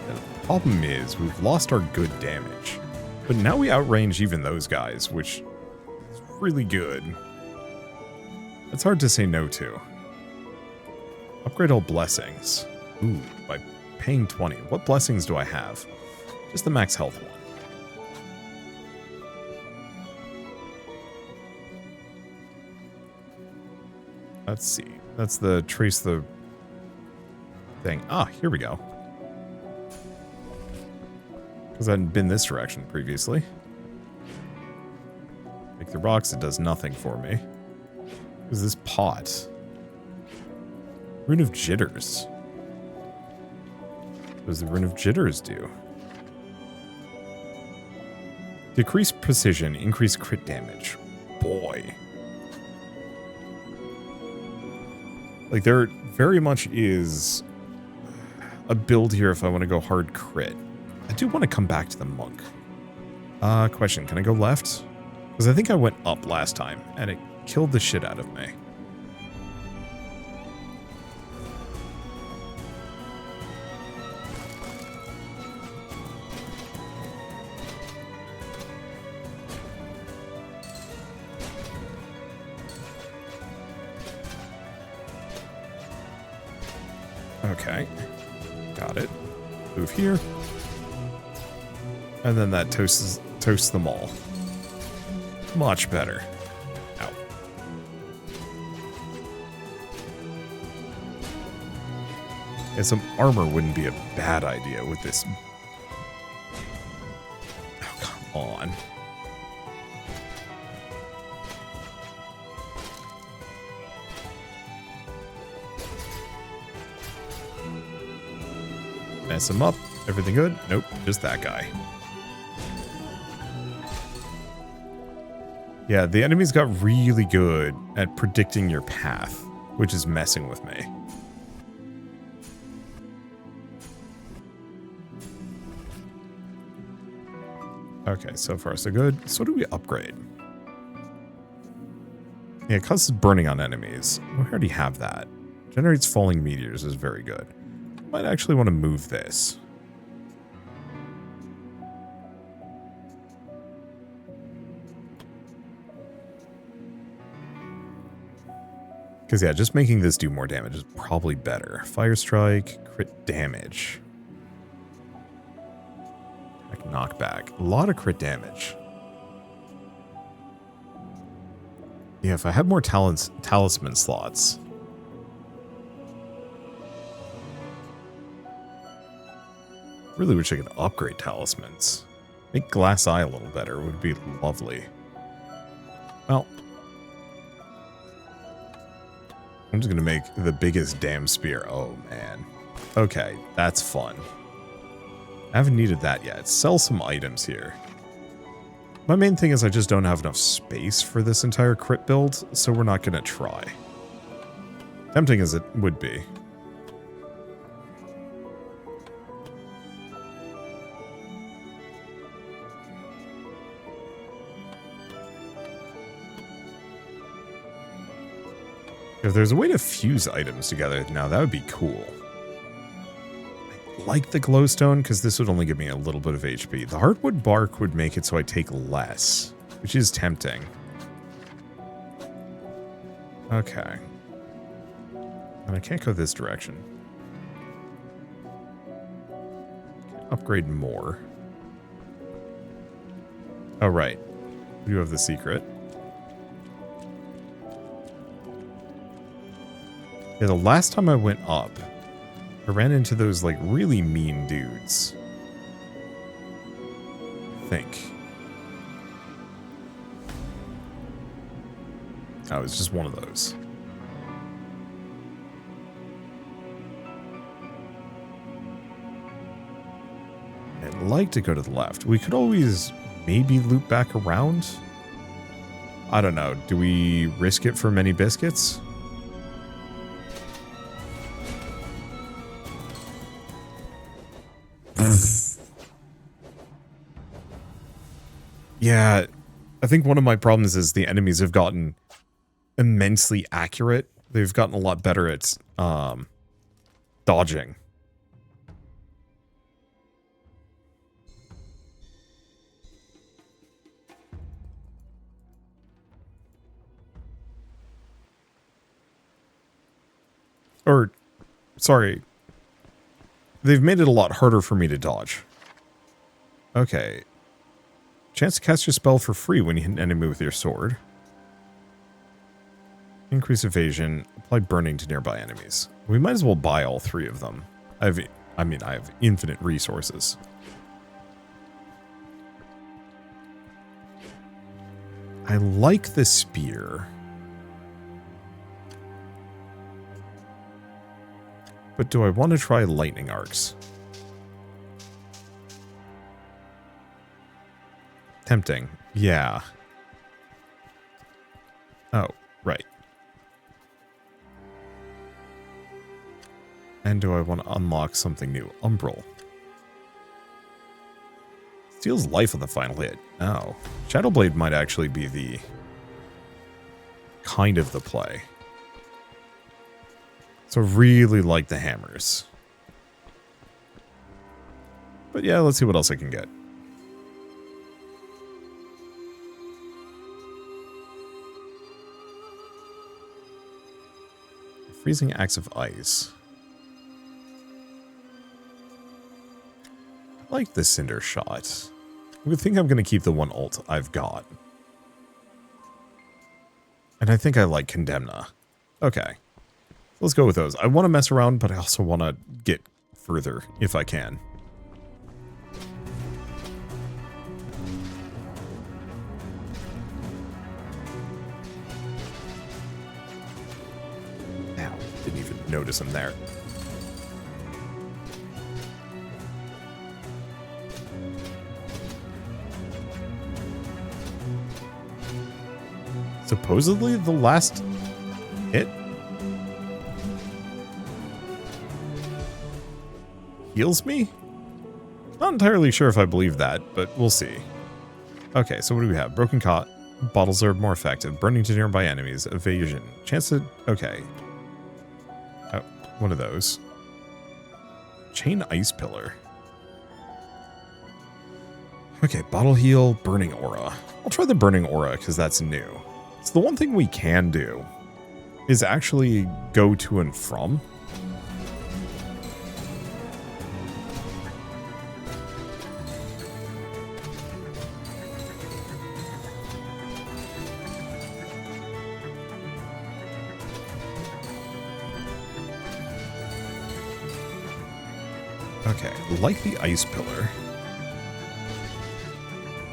Speaker 1: Yeah, the problem is we've lost our good damage, but now we outrange even those guys, which is really good. It's hard to say no to. Upgrade all blessings. Ooh, by paying 20. What blessings do I have? Just the max health one. Let's see. That's the trace the thing. Ah, here we go. Because I hadn't been this direction previously. Make the rocks, it does nothing for me. What is this pot? Rune of Jitters. What does the Rune of Jitters do? Decrease precision, increase crit damage. Boy. Like, there very much is a build here if I want to go hard crit. I do want to come back to the monk. Question, can I go left? Because I think I went up last time, and it killed the shit out of me. Okay, got it. Move here. And then that toasts them all. Much better. Ow. Yeah, some armor wouldn't be a bad idea with this. Oh, come on. Mess him up. Everything good? Nope, just that guy. Yeah, the enemies got really good at predicting your path, which is messing with me. Okay, so far so good. So what do we upgrade? Yeah, it causes burning on enemies. We already have that. Generates falling meteors is very good. Might actually want to move this. Because, yeah, just making this do more damage is probably better. Fire Strike, crit damage. Like knockback. A lot of crit damage. Yeah, if I had more talisman slots. Really wish I could upgrade talismans. Make Glass Eye a little better would be lovely. Well, I'm just going to make the biggest damn spear. Oh, man. Okay, that's fun. I haven't needed that yet. Sell some items here. My main thing is I just don't have enough space for this entire crit build, so we're not going to try. Tempting as it would be. If there's a way to fuse items together now, that would be cool. I like the glowstone because this would only give me a little bit of HP. The hardwood bark would make it so I take less, which is tempting. Okay. And I can't go this direction. Upgrade more. Oh, right. We do have the secret. Yeah, the last time I went up, I ran into those, like, really mean dudes. I think. Oh, it's just one of those. I'd like to go to the left. We could always maybe loop back around. I don't know. Do we risk it for many biscuits? Yeah, I think one of my problems is the enemies have gotten immensely accurate. They've gotten a lot better at dodging. Or, sorry, they've made it a lot harder for me to dodge. Okay. Chance to cast your spell for free when you hit an enemy with your sword. Increase evasion. Apply burning to nearby enemies. We might as well buy all three of them. I have infinite resources. I like the spear. But do I want to try lightning arcs? Tempting. Yeah. Oh, right. And do I want to unlock something new? Umbral. Steals life on the final hit. Oh. Shadowblade might actually be the kind of the play. So really like the hammers. But yeah, let's see what else I can get. Freezing Axe of Ice. I like the Cinder Shot. I think I'm going to keep the one ult I've got. And I think I like Condemna. Okay. Let's go with those. I want to mess around, but I also want to get further if I can. Ow, didn't even notice him there. Supposedly the last hit heals me? Not entirely sure if I believe that, but we'll see. Okay, so what do we have? Broken Cot. Bottles are more effective. Burning to nearby enemies. Evasion. Chance to... Okay. Oh, one of those. Chain Ice Pillar. Okay, Bottle Heal. Burning Aura. I'll try the Burning Aura because that's new. So the one thing we can do is actually go to and from. Okay, like the ice pillar.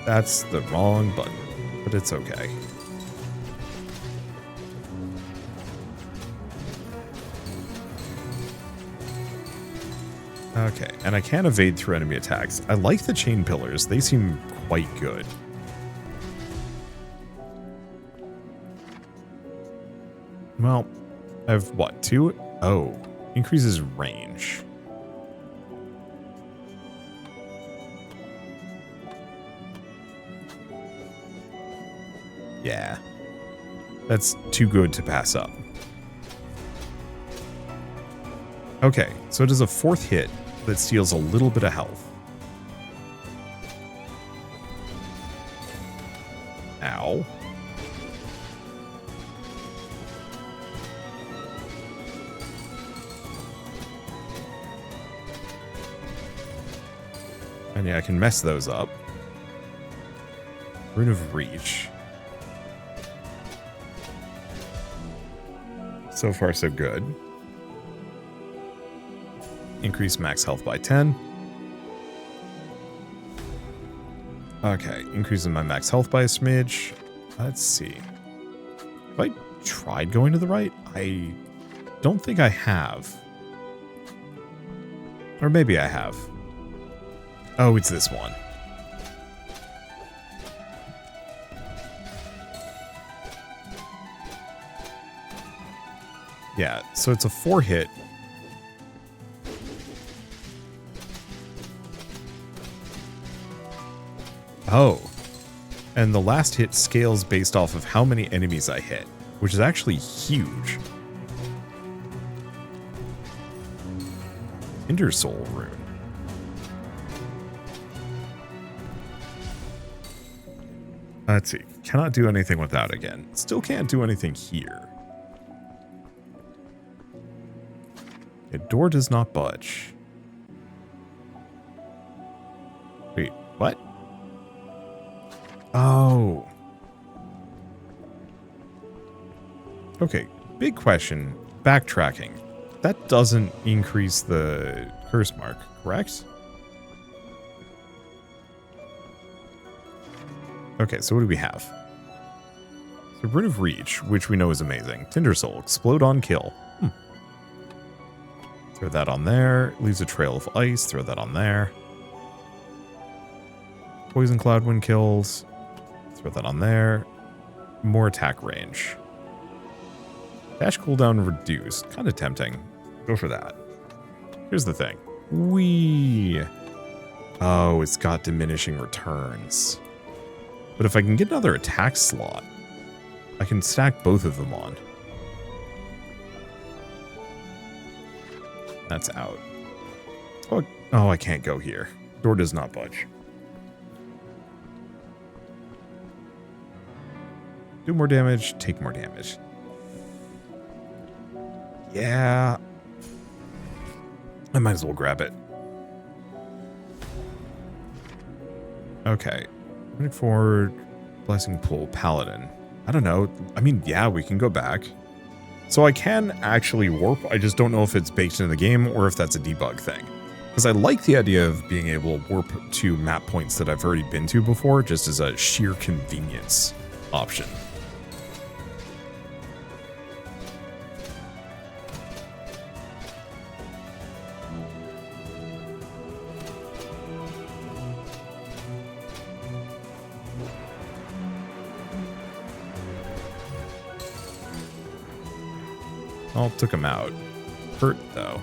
Speaker 1: That's the wrong button, but it's okay. Okay, and I can evade through enemy attacks. I like the chain pillars. They seem quite good. Well, I have what, 2? Oh, increases range. Yeah, that's too good to pass up. Okay, so it is a 4th hit that steals a little bit of health. Ow. And yeah, I can mess those up. Rune of Reach. So far, so good. Increase max health by 10. Okay, increasing my max health by a smidge. Let's see. Have I tried going to the right? I don't think I have. Or maybe I have. Oh, it's this one. Yeah, so it's a 4 hit. Oh. And the last hit scales based off of how many enemies I hit, which is actually huge. Tinder Soul rune. Let's see. Cannot do anything with that again. Still can't do anything here. The door does not budge. Wait, what? Oh. Okay, big question. Backtracking. That doesn't increase the Cursemark, correct? Okay, so what do we have? So Rune of Reach, which we know is amazing. Tinder Soul, Explode on Kill. Throw that on there. Leaves a trail of ice. Throw that on there. Poison Cloud when kills. Throw that on there. More attack range. Dash cooldown reduced. Kind of tempting. Go for that. Here's the thing. Oh, it's got diminishing returns. But if I can get another attack slot, I can stack both of them on. That's out. Oh, I can't go here. Door does not budge. Do more damage, take more damage. Yeah. I might as well grab it. Okay. Moving forward, Blessing Pool, Paladin. I don't know. I mean, yeah, we can go back. So I can actually warp. I just don't know if it's baked into the game or if that's a debug thing. Because I like the idea of being able to warp to map points that I've already been to before, just as a sheer convenience option. All took him out. Hurt, though.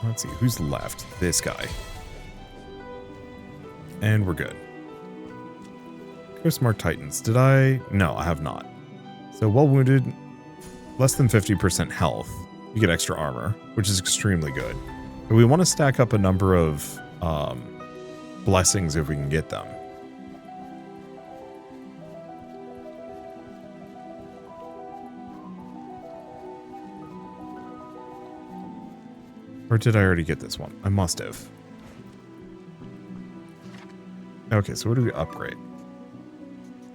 Speaker 1: Let's see, who's left? This guy. And we're good. Cursemark Titans. Did I? No, I have not. So, while wounded, less than 50% health. You get extra armor, which is extremely good. But we want to stack up a number of blessings if we can get them. Or did I already get this one? I must have. Okay, so what do we upgrade?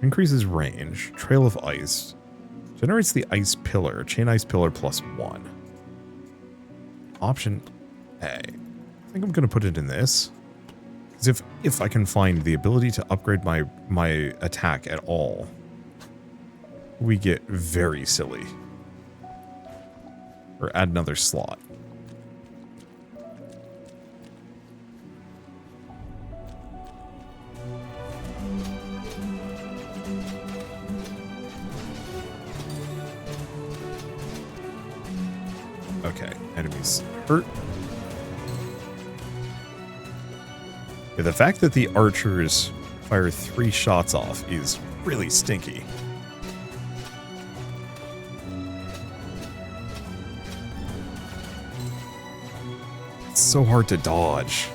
Speaker 1: Increases range. Trail of ice. Generates the ice pillar. Chain ice pillar +1. Option A. I think I'm going to put it in this. Because if I can find the ability to upgrade my attack at all, we get very silly. Or add another slot. Okay, enemies hurt. Yeah, the fact that the archers fire 3 shots off is really stinky. It's so hard to dodge.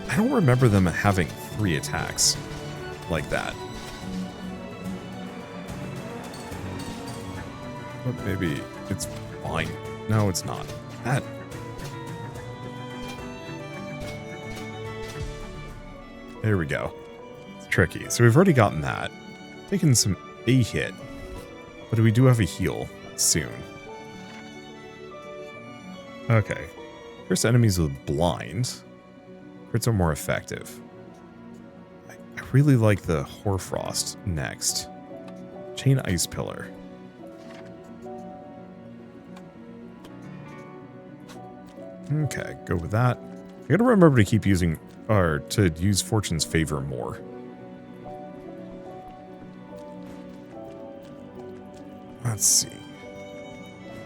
Speaker 1: I don't remember them having 3 attacks like that. But maybe it's fine. No, it's not. That. There we go. It's tricky. So we've already gotten that. Taken a hit. But we do have a heal soon. Okay. Curse enemies with blind. Crits are more effective. I really like the Hoarfrost next. Chain ice pillar. Okay, go with that. I gotta remember to keep using, or to use Fortune's Favor more. Let's see.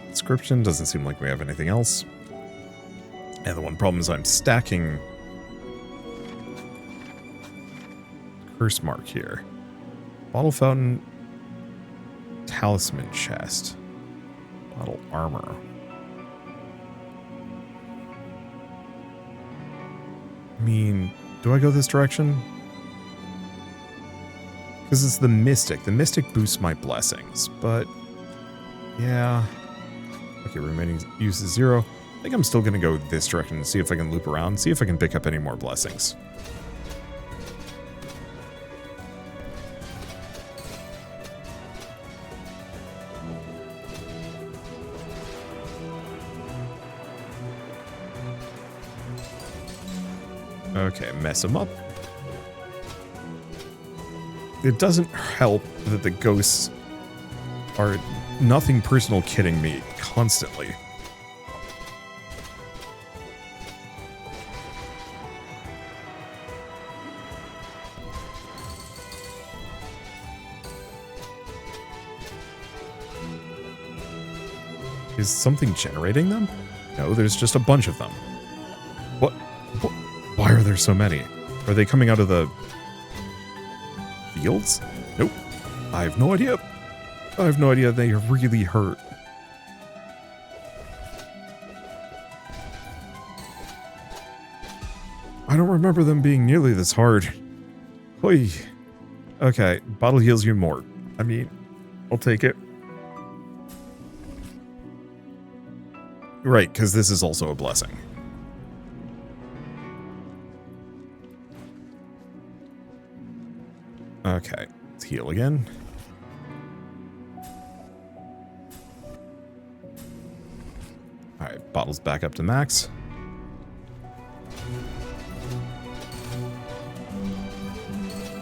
Speaker 1: Description doesn't seem like we have anything else. And the one problem is I'm stacking Cursemark here. Bottle fountain, talisman chest, bottle armor. I mean, do I go this direction? Because it's the Mystic. The Mystic boosts my blessings, but yeah. Okay, remaining use is 0. I think I'm still going to go this direction and see if I can loop around, see if I can pick up any more blessings. Okay, mess them up. It doesn't help that the ghosts are nothing personal kidding me constantly. Is something generating them? No, there's just a bunch of them. What? Why are there so many? Are they coming out of the fields? Nope. I have no idea. I have no idea. They really hurt. I don't remember them being nearly this hard. Hoi. Okay, bottle heals you more. I mean, I'll take it. Right, because this is also a blessing. Okay, let's heal again. Alright, bottles back up to max.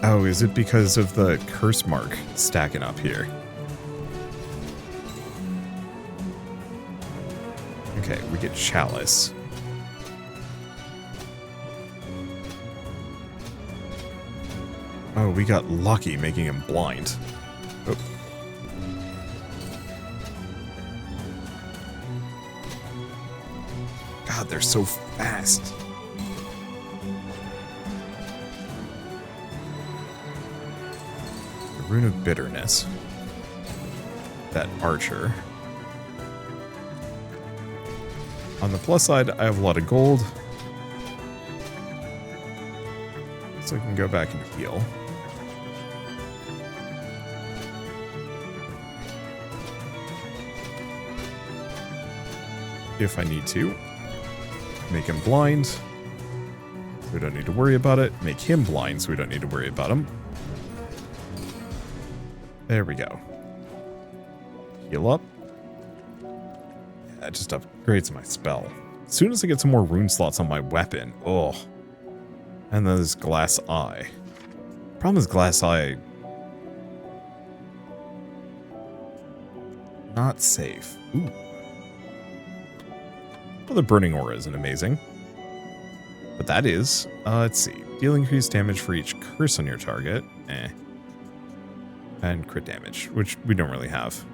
Speaker 1: Oh, is it because of the Cursemark stacking up here? Okay, we get Chalice. Oh, we got lucky making him blind. Oh. God, they're so fast. The Rune of Bitterness. That archer. On the plus side, I have a lot of gold. So I can go back and heal. If I need to. Make him blind. We don't need to worry about it. Make him blind so we don't need to worry about him. There we go. Heal up. Yeah, it just upgrades my spell. As soon as I get some more rune slots on my weapon. Oh. And then there's Glass Eye. Problem is Glass Eye... not safe. Ooh. Well, the Burning Aura isn't amazing. But that is. Let's see. Deal increased damage for each curse on your target. And crit damage, which we don't really have.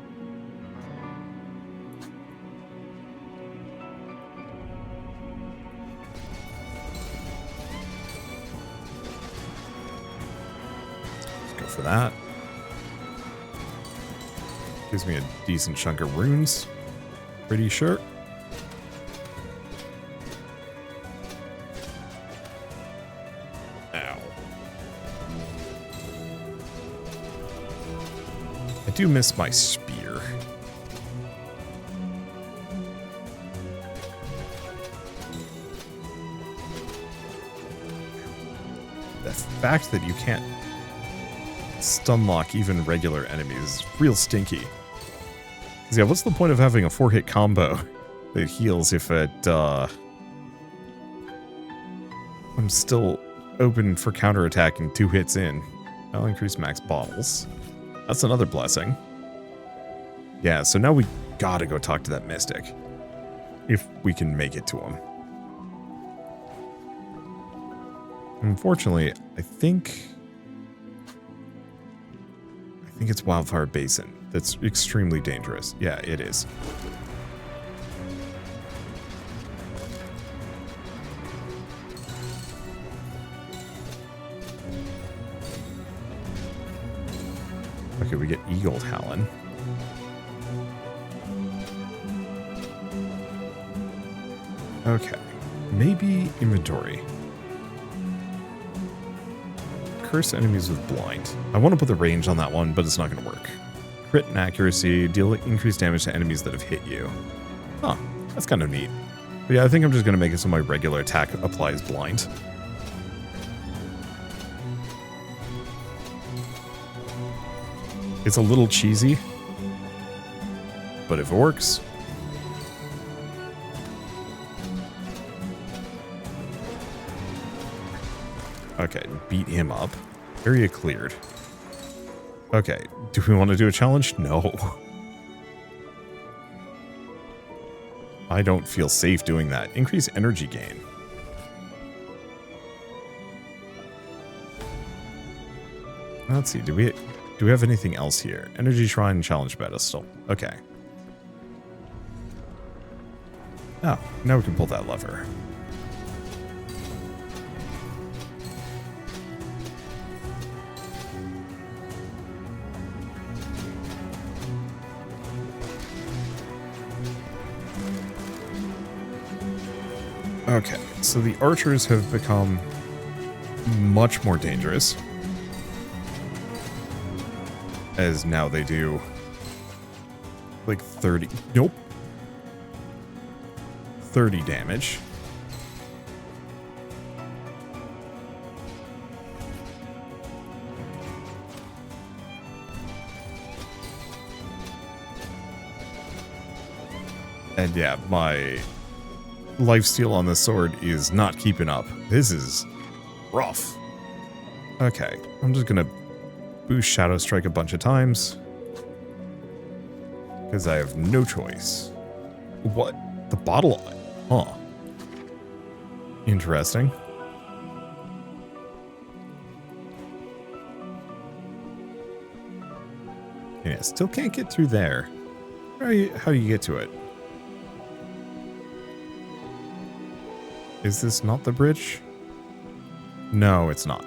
Speaker 1: Let's go for that. Gives me a decent chunk of runes. Pretty sure. Ow. I do miss my spear. The fact that you can't stun lock even regular enemies is real stinky. Yeah, what's the point of having a 4-hit combo that heals if it, I'm still open for counterattacking 2 hits in. I'll increase max bottles. That's another blessing. Yeah, so now we gotta go talk to that mystic. If we can make it to him. Unfortunately, I think it's Wildfire Basin. That's extremely dangerous. Yeah, it is. Okay, we get Eagle Talon. Okay, maybe inventory. Curse enemies with blind. I want to put the range on that one, but it's not going to work. Crit and accuracy, deal increased damage to enemies that have hit you. Huh, that's kind of neat. But yeah, I think I'm just going to make it so my regular attack applies blind. It's a little cheesy, but if it works. Okay, beat him up. Area cleared. Okay, do we want to do a challenge? No. I don't feel safe doing that. Increase energy gain. Let's see, do we have anything else here? Energy Shrine, Challenge Pedestal. Okay. Oh, now we can pull that lever. Okay, so the archers have become much more dangerous. As now they do like 30, nope, 30 damage. And yeah, my lifesteal on this sword is not keeping up. This is rough. Okay, I'm just gonna boost Shadow Strike a bunch of times. Because I have no choice. What? The bottle? Huh. Interesting. Yeah, still can't get through there. How do you get to it? Is this not the bridge? No, it's not.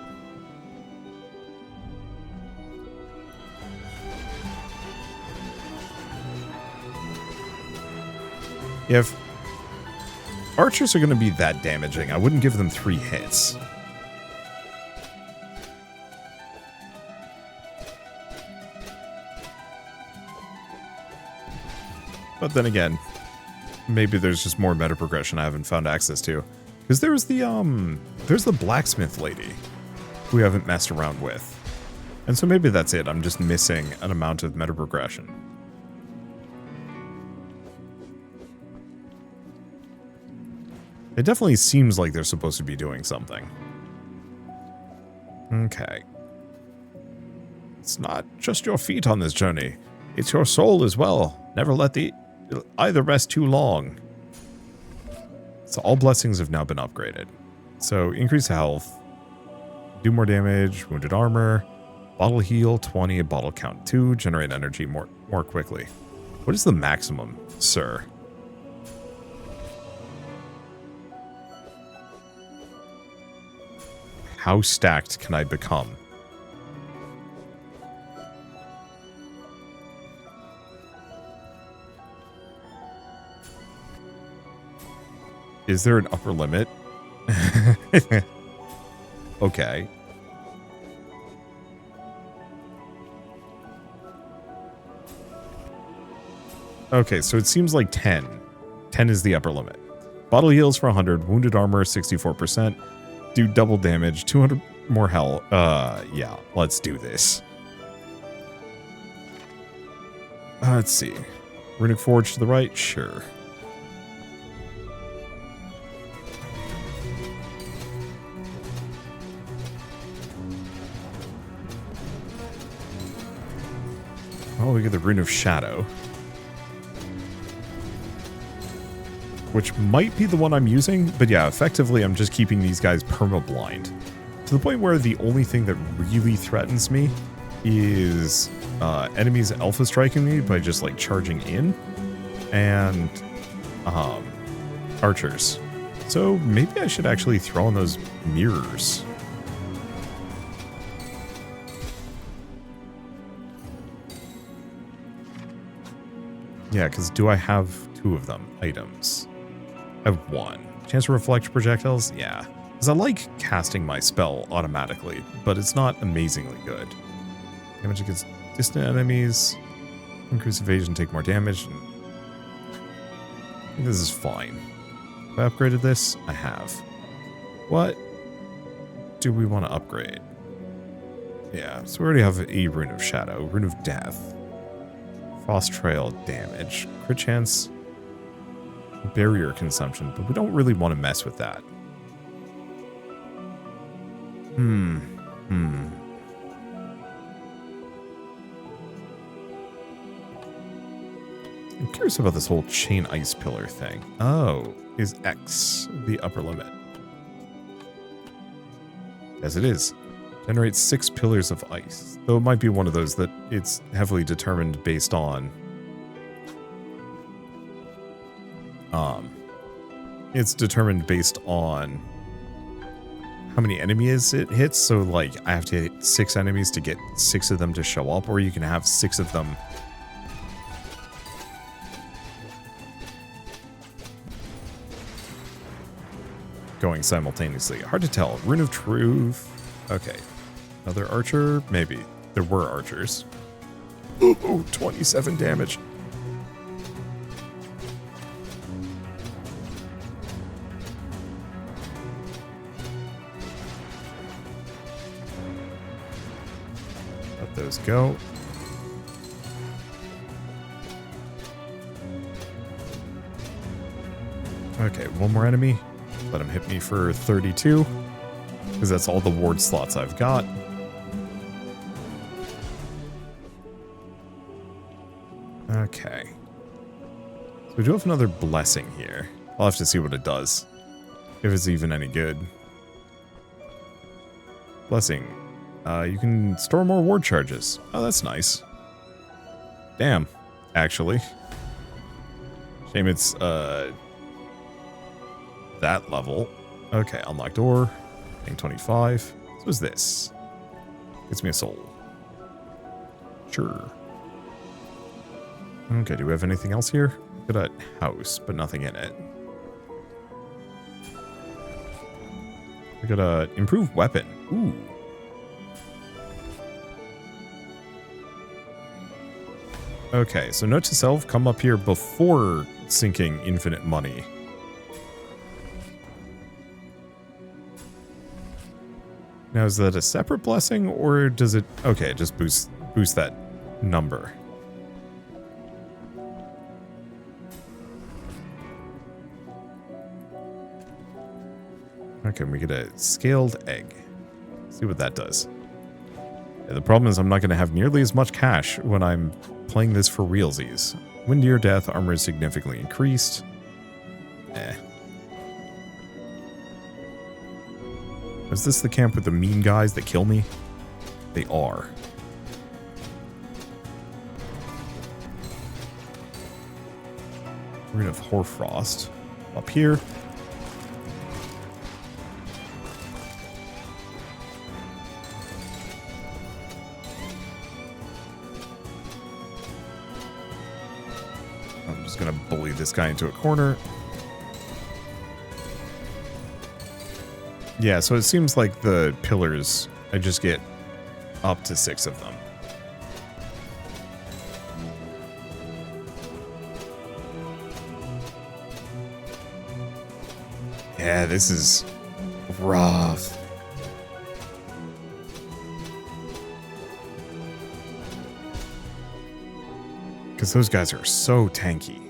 Speaker 1: If archers are going to be that damaging, I wouldn't give them 3 hits. But then again, maybe there's just more meta progression I haven't found access to. Because there's the blacksmith lady who we haven't messed around with. And so maybe that's it. I'm just missing an amount of metaprogression. It definitely seems like they're supposed to be doing something. Okay. It's not just your feet on this journey. It's your soul as well. Never let either rest too long. So all blessings have now been upgraded. So increase health, do more damage, wounded armor, bottle heal 20, bottle count 2, generate energy more quickly. What is the maximum, sir? How stacked can I become? Is there an upper limit? Okay. Okay, so it seems like 10. 10 is the upper limit. Bottle heals for 100, wounded armor 64%, do double damage, 200 more health. Yeah, let's do this. Let's see. Runic Forge to the right? Sure. Oh, we get the Rune of Shadow. Which might be the one I'm using, but yeah, effectively I'm just keeping these guys perma-blind. To the point where the only thing that really threatens me is enemies alpha striking me by just like charging in, and archers. So maybe I should actually throw in those mirrors. Yeah, because do I have 2 of them? Items. I have 1. Chance to reflect projectiles? Yeah. Because I like casting my spell automatically, but it's not amazingly good. Damage against distant enemies. Increase evasion, take more damage. I think this is fine. Have I upgraded this? I have. What do we want to upgrade? Yeah, so we already have a Rune of Shadow, Rune of Death. Frost Trail damage, crit chance, barrier consumption, but we don't really want to mess with that. I'm curious about this whole chain ice pillar thing. Oh, is X the upper limit? Yes, it is. Generates 6 pillars of ice. Though it might be one of those that it's heavily determined based on... It's determined based on how many enemies it hits. So, like, I have to hit 6 enemies to get 6 of them to show up, or you can have 6 of them... going simultaneously. Hard to tell. Rune of Truth. Okay. Another archer? Maybe. There were archers. Ooh, 27 damage. Let those go. Okay, one more enemy. Let him hit me for 32. Because that's all the ward slots I've got. Okay. So we do have another blessing here. I'll have to see what it does. If it's even any good. Blessing. You can store more ward charges. Oh, that's nice. Damn, actually. Shame it's, that level. Okay, unlock door. Thing 25. So what's this? Gets me a soul. Sure. Okay, do we have anything else here? Got a house, but nothing in it. We got a improved weapon. Ooh. Okay, so note to self, come up here before sinking infinite money. Now, is that a separate blessing, or does it... Okay, just boost that number. Okay, we get a scaled egg. See what that does. Yeah, the problem is I'm not going to have nearly as much cash when I'm playing this for realsies. When near death, armor is significantly increased. Eh. Is this the camp with the mean guys that kill me? They are. Rune of Hoarfrost. Up here. I'm just going to bully this guy into a corner. Yeah, so it seems like the pillars, I just get up to 6 of them. Yeah, this is rough. Because those guys are so tanky.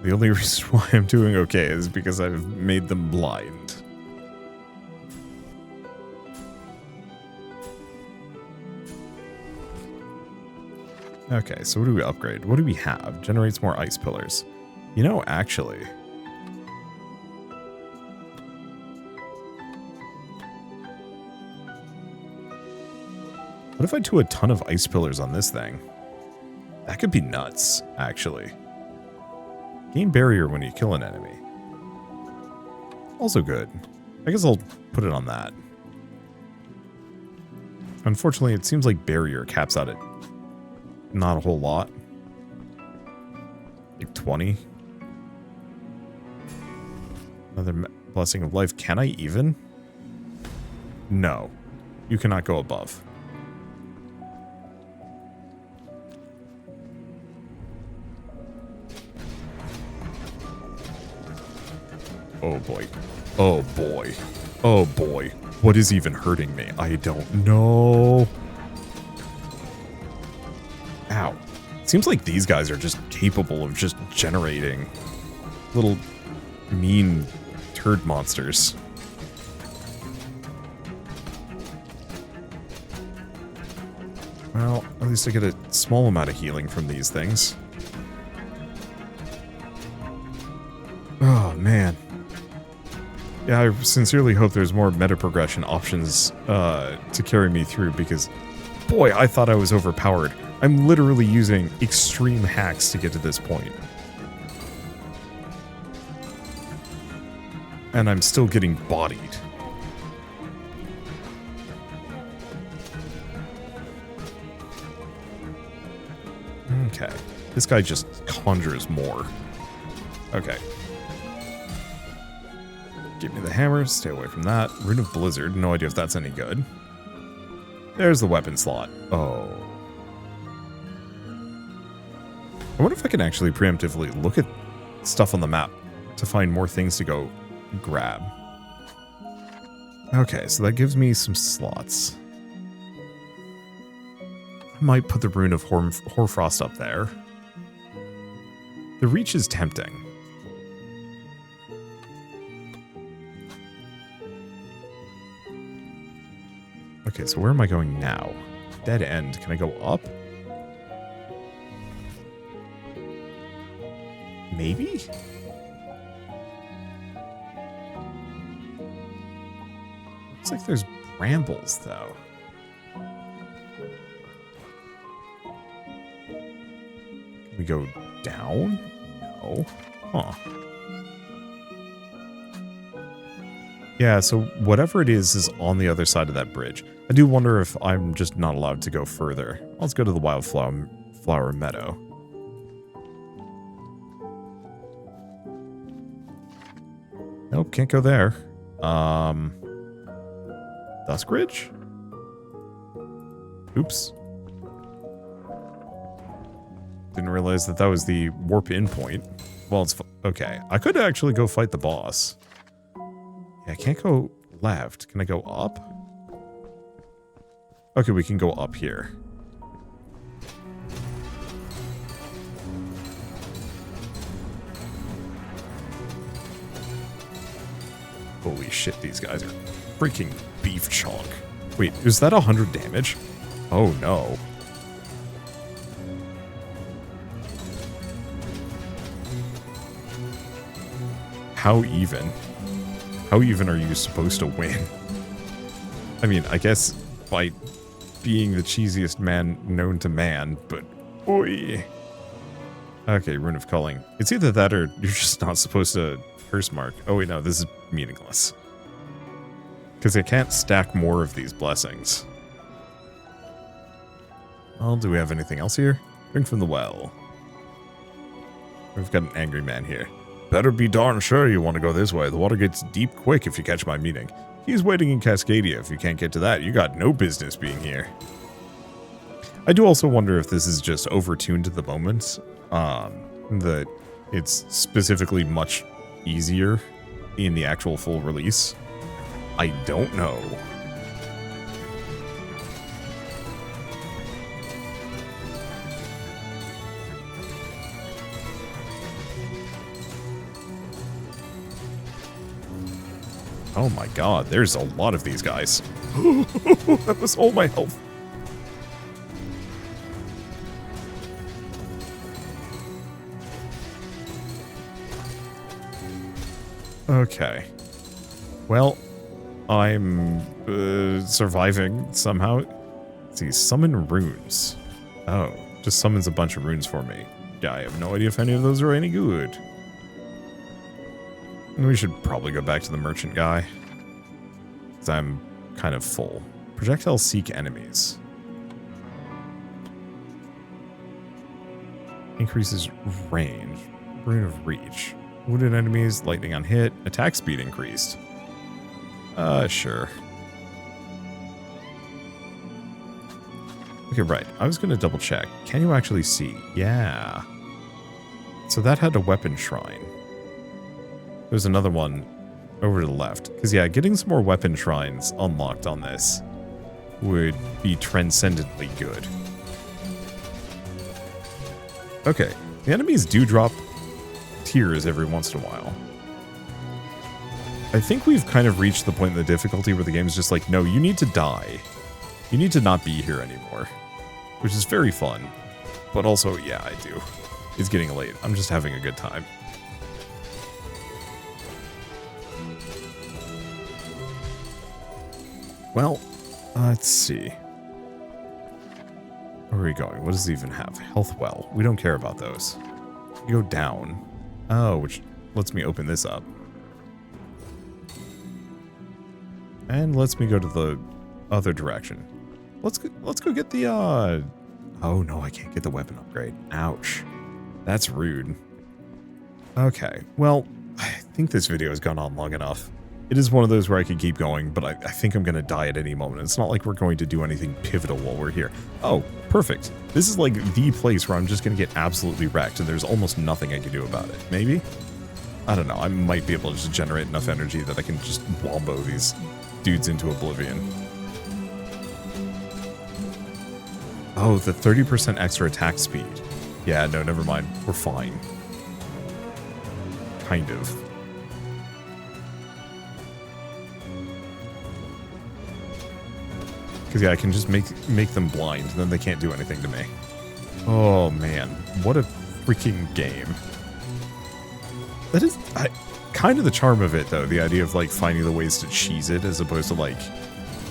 Speaker 1: The only reason why I'm doing okay is because I've made them blind. Okay, so what do we upgrade? What do we have? Generates more ice pillars. You know, actually... What if I do a ton of ice pillars on this thing? That could be nuts, actually. Gain barrier when you kill an enemy. Also good. I guess I'll put it on that. Unfortunately, it seems like barrier caps out at not a whole lot. Like 20. Another blessing of life. Can I even? No. You cannot go above. Oh boy. Oh boy. Oh boy. What is even hurting me? I don't know. Ow. Seems like these guys are just capable of just generating little mean turd monsters. Well, at least I get a small amount of healing from these things. Oh, man. Yeah, I sincerely hope there's more meta-progression options to carry me through, because, boy, I thought I was overpowered. I'm literally using extreme hacks to get to this point. And I'm still getting bodied. Okay. This guy just conjures more. Okay. Give me the hammer, stay away from that. Rune of Blizzard, no idea if that's any good. There's the weapon slot. Oh. I wonder if I can actually preemptively look at stuff on the map to find more things to go grab. Okay, so that gives me some slots. I might put the Rune of Hoarfrost up there. The Reach is tempting. Okay, so where am I going now? Dead end. Can I go up? Maybe? Looks like there's brambles, though. Can we go down? No. Huh. Yeah, so whatever it is on the other side of that bridge. I do wonder if I'm just not allowed to go further. Let's go to the Wildflower Meadow. Nope, can't go there. Duskridge? Oops. Didn't realize that was the warp in point. Well, it's okay. I could actually go fight the boss. Yeah, I can't go left. Can I go up? Okay, we can go up here. Holy shit, these guys are freaking beef chunk. Wait, is that 100 damage? Oh no. How even? How even are you supposed to win? I mean, I guess by being the cheesiest man known to man, but oi. Okay, Rune of Culling. It's either that or you're just not supposed to Cursemark. Oh wait, no, this is meaningless. Because I can't stack more of these blessings. Well, do we have anything else here? Drink from the well. We've got an angry man here. Better be darn sure you want to go this way. The water gets deep quick if you catch my meaning. He's waiting in Cascadia. If you can't get to that, you got no business being here. I do also wonder if this is just overtuned to the moment. That it's specifically much easier in the actual full release. I don't know. Oh my god, there's a lot of these guys. That was all my health. Okay. Well, I'm surviving somehow. Let's see, summon runes. Oh, just summons a bunch of runes for me. Yeah, I have no idea if any of those are any good. We should probably go back to the merchant guy. Because I'm kind of full. Projectiles seek enemies. Increases range. Rune of reach. Wounded enemies, lightning on hit, attack speed increased. Sure. Okay, right. I was going to double check. Can you actually see? Yeah. So that had a weapon shrine. There's another one over to the left. Because, yeah, getting some more weapon shrines unlocked on this would be transcendently good. Okay. The enemies do drop tiers every once in a while. I think we've kind of reached the point in the difficulty where the game's just like, no, you need to die. You need to not be here anymore. Which is very fun. But also, yeah, I do. It's getting late. I'm just having a good time. Well, let's see. Where are we going? What does it even have? Health well. We don't care about those. You go down. Oh, which lets me open this up. And lets me go to the other direction. Let's go get the, Oh, no, I can't get the weapon upgrade. Ouch. That's rude. Okay, well, I think this video has gone on long enough. It is one of those where I could keep going, but I think I'm going to die at any moment. It's not like we're going to do anything pivotal while we're here. Oh, perfect. This is like the place where I'm just going to get absolutely wrecked, and there's almost nothing I can do about it. Maybe? I don't know. I might be able to just generate enough energy that I can just wombo these dudes into oblivion. Oh, the 30% extra attack speed. Yeah, no, never mind. We're fine. Kind of. Because, yeah, I can just make them blind, and then they can't do anything to me. Oh, man. What a freaking game. That is kind of the charm of it, though. The idea of, like, finding the ways to cheese it as opposed to, like,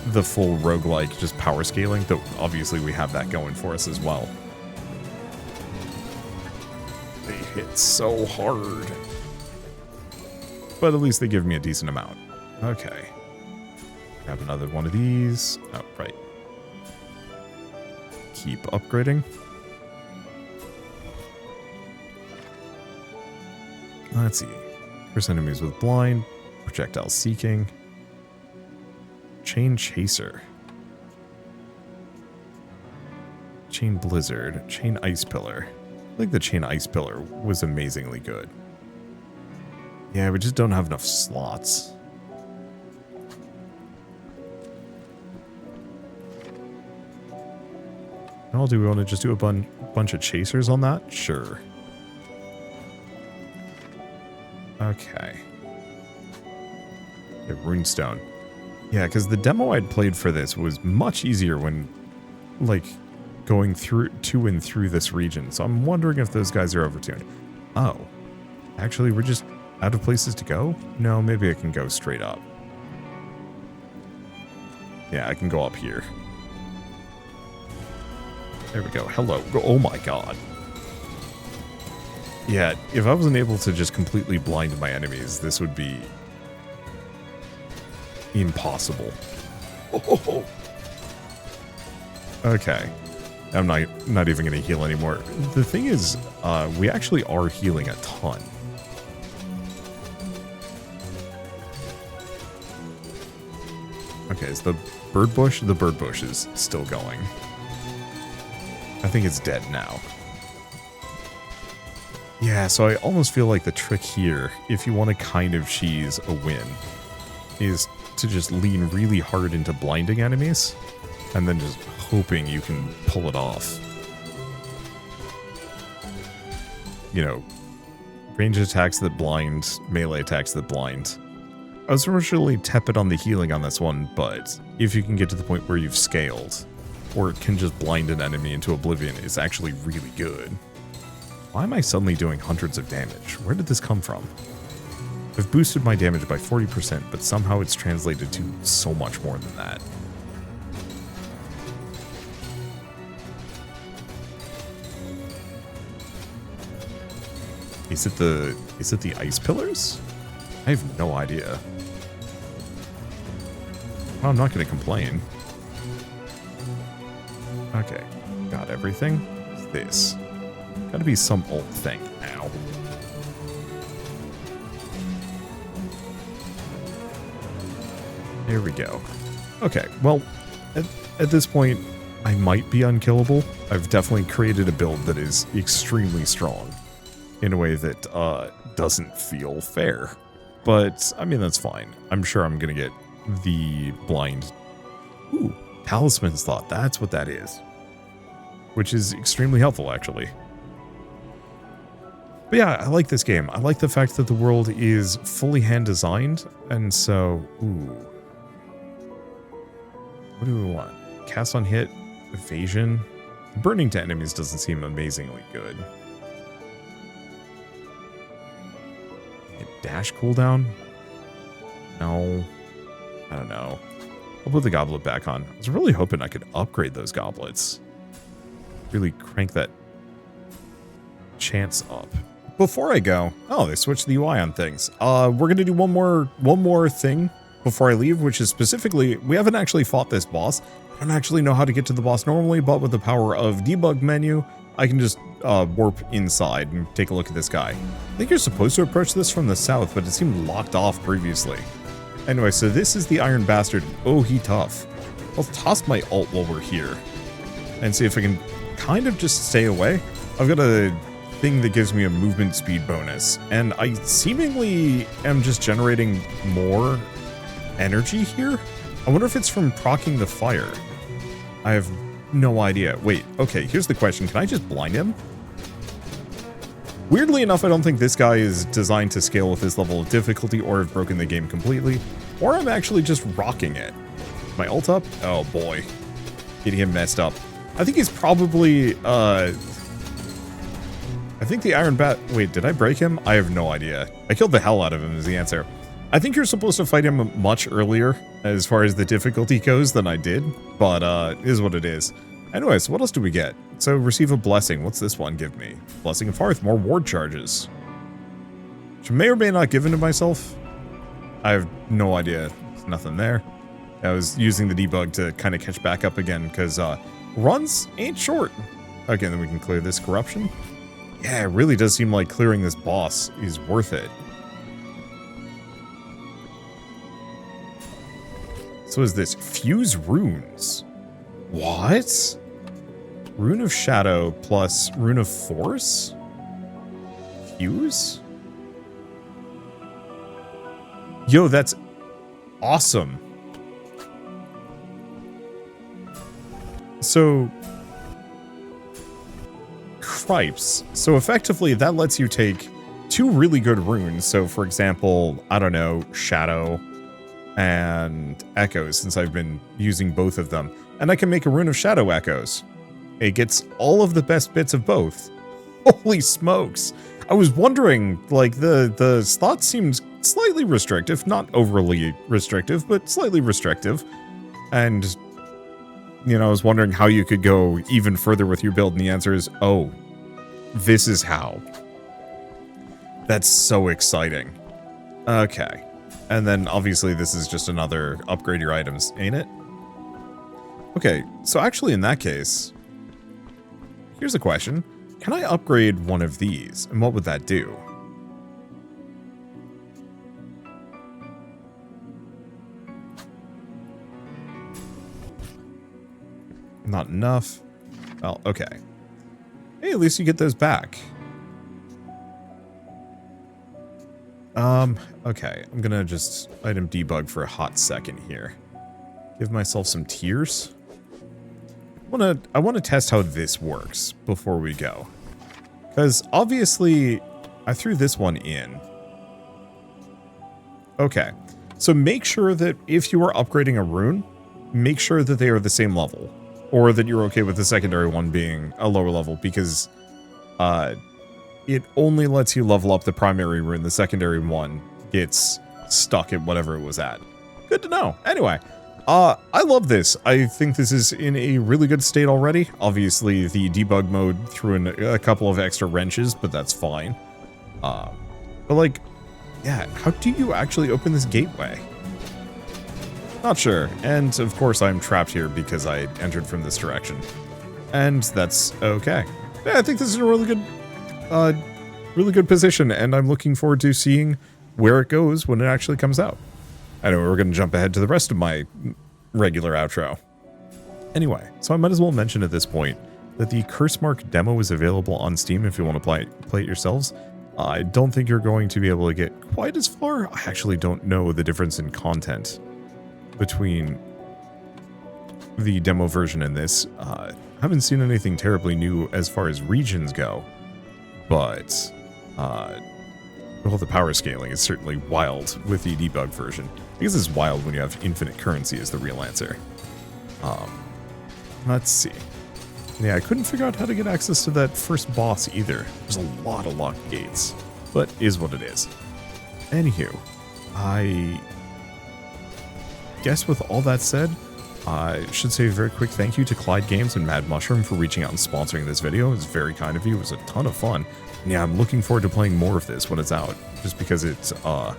Speaker 1: the full roguelike just power scaling. Though, obviously, we have that going for us as well. They hit so hard. But at least they give me a decent amount. Okay. Grab another one of these. Oh, right. Keep upgrading. Let's see. First enemies with blind. Projectile seeking. Chain chaser. Chain blizzard. Chain ice pillar. I think the chain ice pillar was amazingly good. Yeah, we just don't have enough slots. Well, do we want to just do a bunch of chasers on that? Sure. Okay. Yeah, runestone. Yeah, because the demo I'd played for this was much easier when, like, going through to and through this region. So I'm wondering if those guys are overtuned. Oh. Actually, we're just out of places to go? No, maybe I can go straight up. Yeah, I can go up here. There we go. Hello. Oh my god. Yeah, if I wasn't able to just completely blind my enemies, this would be impossible. Oh. Okay. I'm not even going to heal anymore. The thing is, we actually are healing a ton. Okay, is the bird bush? The bird bush is still going. I think it's dead now. Yeah, so I almost feel like the trick here, if you want to kind of cheese a win, is to just lean really hard into blinding enemies, and then just hoping you can pull it off. You know, range attacks that blind, melee attacks that blind. I was originally tepid on the healing on this one, but if you can get to the point where you've scaled, or can just blind an enemy into oblivion, is actually really good. Why am I suddenly doing hundreds of damage? Where did this come from? I've boosted my damage by 40%, but somehow it's translated to so much more than that. Is it the ice pillars? I have no idea. Well, I'm not going to complain. Okay, got everything. What's this? Gotta be some old thing. Ow. There we go. Okay, well, at this point, I might be unkillable. I've definitely created a build that is extremely strong in a way that doesn't feel fair. But, I mean, that's fine. I'm sure I'm going to get the blind... Ooh, Talisman's Thought. That's what that is. Which is extremely helpful, actually. But yeah, I like this game. I like the fact that the world is fully hand-designed, and so... Ooh. What do we want? Cast on hit? Evasion? Burning to enemies doesn't seem amazingly good. Dash cooldown? No. I don't know. I'll put the goblet back on. I was really hoping I could upgrade those goblets. Really crank that chance up. Before I go, oh, they switched the UI on things. We're gonna do one more thing before I leave, which is specifically, we haven't actually fought this boss. I don't actually know how to get to the boss normally, but with the power of debug menu, I can just warp inside and take a look at this guy. I think you're supposed to approach this from the south, but it seemed locked off previously. Anyway, so this is the Iron Bastard. Oh, he tough. I'll toss my ult while we're here and see if I can kind of just stay away. I've got a thing that gives me a movement speed bonus, and I seemingly am just generating more energy here. I wonder if it's from proccing the fire. I have no idea. Wait, okay, here's the question. Can I just blind him? Weirdly enough, I don't think this guy is designed to scale with this level of difficulty or have broken the game completely, or I'm actually just rocking it. My ult up? Oh boy. Getting him messed up. I think he's probably, I think the Iron Bat... Wait, did I break him? I have no idea. I killed the hell out of him is the answer. I think you're supposed to fight him much earlier as far as the difficulty goes than I did, but it is what it is. Anyways, what else do we get? So, receive a blessing. What's this one give me? Blessing of Farth, more ward charges. Which may or may not give to myself. I have no idea. There's nothing there. I was using the debug to kind of catch back up again, because runs ain't short. Okay, then we can clear this corruption. Yeah, it really does seem like clearing this boss is worth it. So is this Fuse Runes? What? Rune of Shadow plus Rune of Force? Fuse? Yo, that's awesome. So, stripes. So effectively, that lets you take 2 really good runes. So for example, I don't know, Shadow and Echoes, since I've been using both of them. And I can make a rune of Shadow Echoes. It gets all of the best bits of both. Holy smokes. I was wondering, like, the slot seemed slightly restrictive. Not overly restrictive, but slightly restrictive. And, you know, I was wondering how you could go even further with your build, and the answer is, oh, this is how. That's so exciting. Okay. And then, obviously, this is just another upgrade your items, ain't it? Okay, so actually, in that case, here's a question. Can I upgrade one of these? And what would that do? Not enough. Well, okay. Hey, at least you get those back. Okay. I'm gonna just item debug for a hot second here. Give myself some tiers. I want to test how this works before we go. Because obviously, I threw this one in. Okay. So make sure that if you are upgrading a rune, make sure that they are the same level. Or that you're okay with the secondary one being a lower level, because it only lets you level up the primary rune. The secondary one gets stuck at whatever it was at. Good to know. Anyway, I love this. I think this is in a really good state already. Obviously, the debug mode threw in a couple of extra wrenches, but that's fine. But like, yeah, how do you actually open this gateway? Not sure. And of course, I'm trapped here because I entered from this direction. And that's okay. Yeah, I think this is a really good position, and I'm looking forward to seeing where it goes when it actually comes out. Anyway, we're going to jump ahead to the rest of my regular outro. Anyway, so I might as well mention at this point that the Cursemark demo is available on Steam if you want to play it yourselves. I don't think you're going to be able to get quite as far. I actually don't know the difference in content between the demo version and this. I haven't seen anything terribly new as far as regions go, but well, the power scaling is certainly wild with the debug version. I guess it's wild when you have infinite currency as the real answer. Let's see. Yeah, I couldn't figure out how to get access to that first boss either. There's a lot of locked gates, but is what it is. Anywho, I guess with all that said, I should say a very quick thank you to Clyde Games and Mad Mushroom for reaching out and sponsoring this video. It was very kind of you. It was a ton of fun. And yeah, I'm looking forward to playing more of this when it's out, just because it's, oh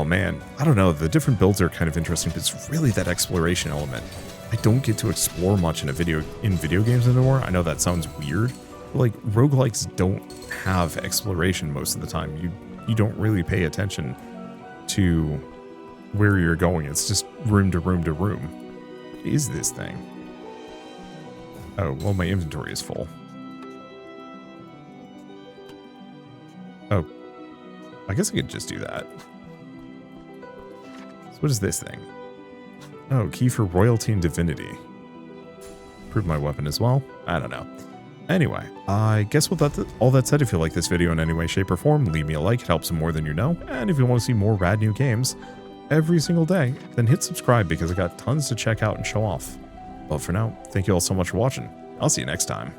Speaker 1: man, I don't know, the different builds are kind of interesting, but it's really that exploration element. I don't get to explore much in video games anymore. I know that sounds weird, but like roguelikes don't have exploration most of the time. You don't really pay attention to where you're going. It's just room to room to room. What is this thing? Oh, well, my inventory is full. Oh, I guess I could just do that. So what is this thing? Oh, key for royalty and divinity. Improve my weapon as well? I don't know. Anyway, I guess with all that said, if you like this video in any way, shape, or form, leave me a like. It helps more than you know. And if you want to see more rad new games every single day, then hit subscribe because I got tons to check out and show off. But for now, thank you all so much for watching. I'll see you next time.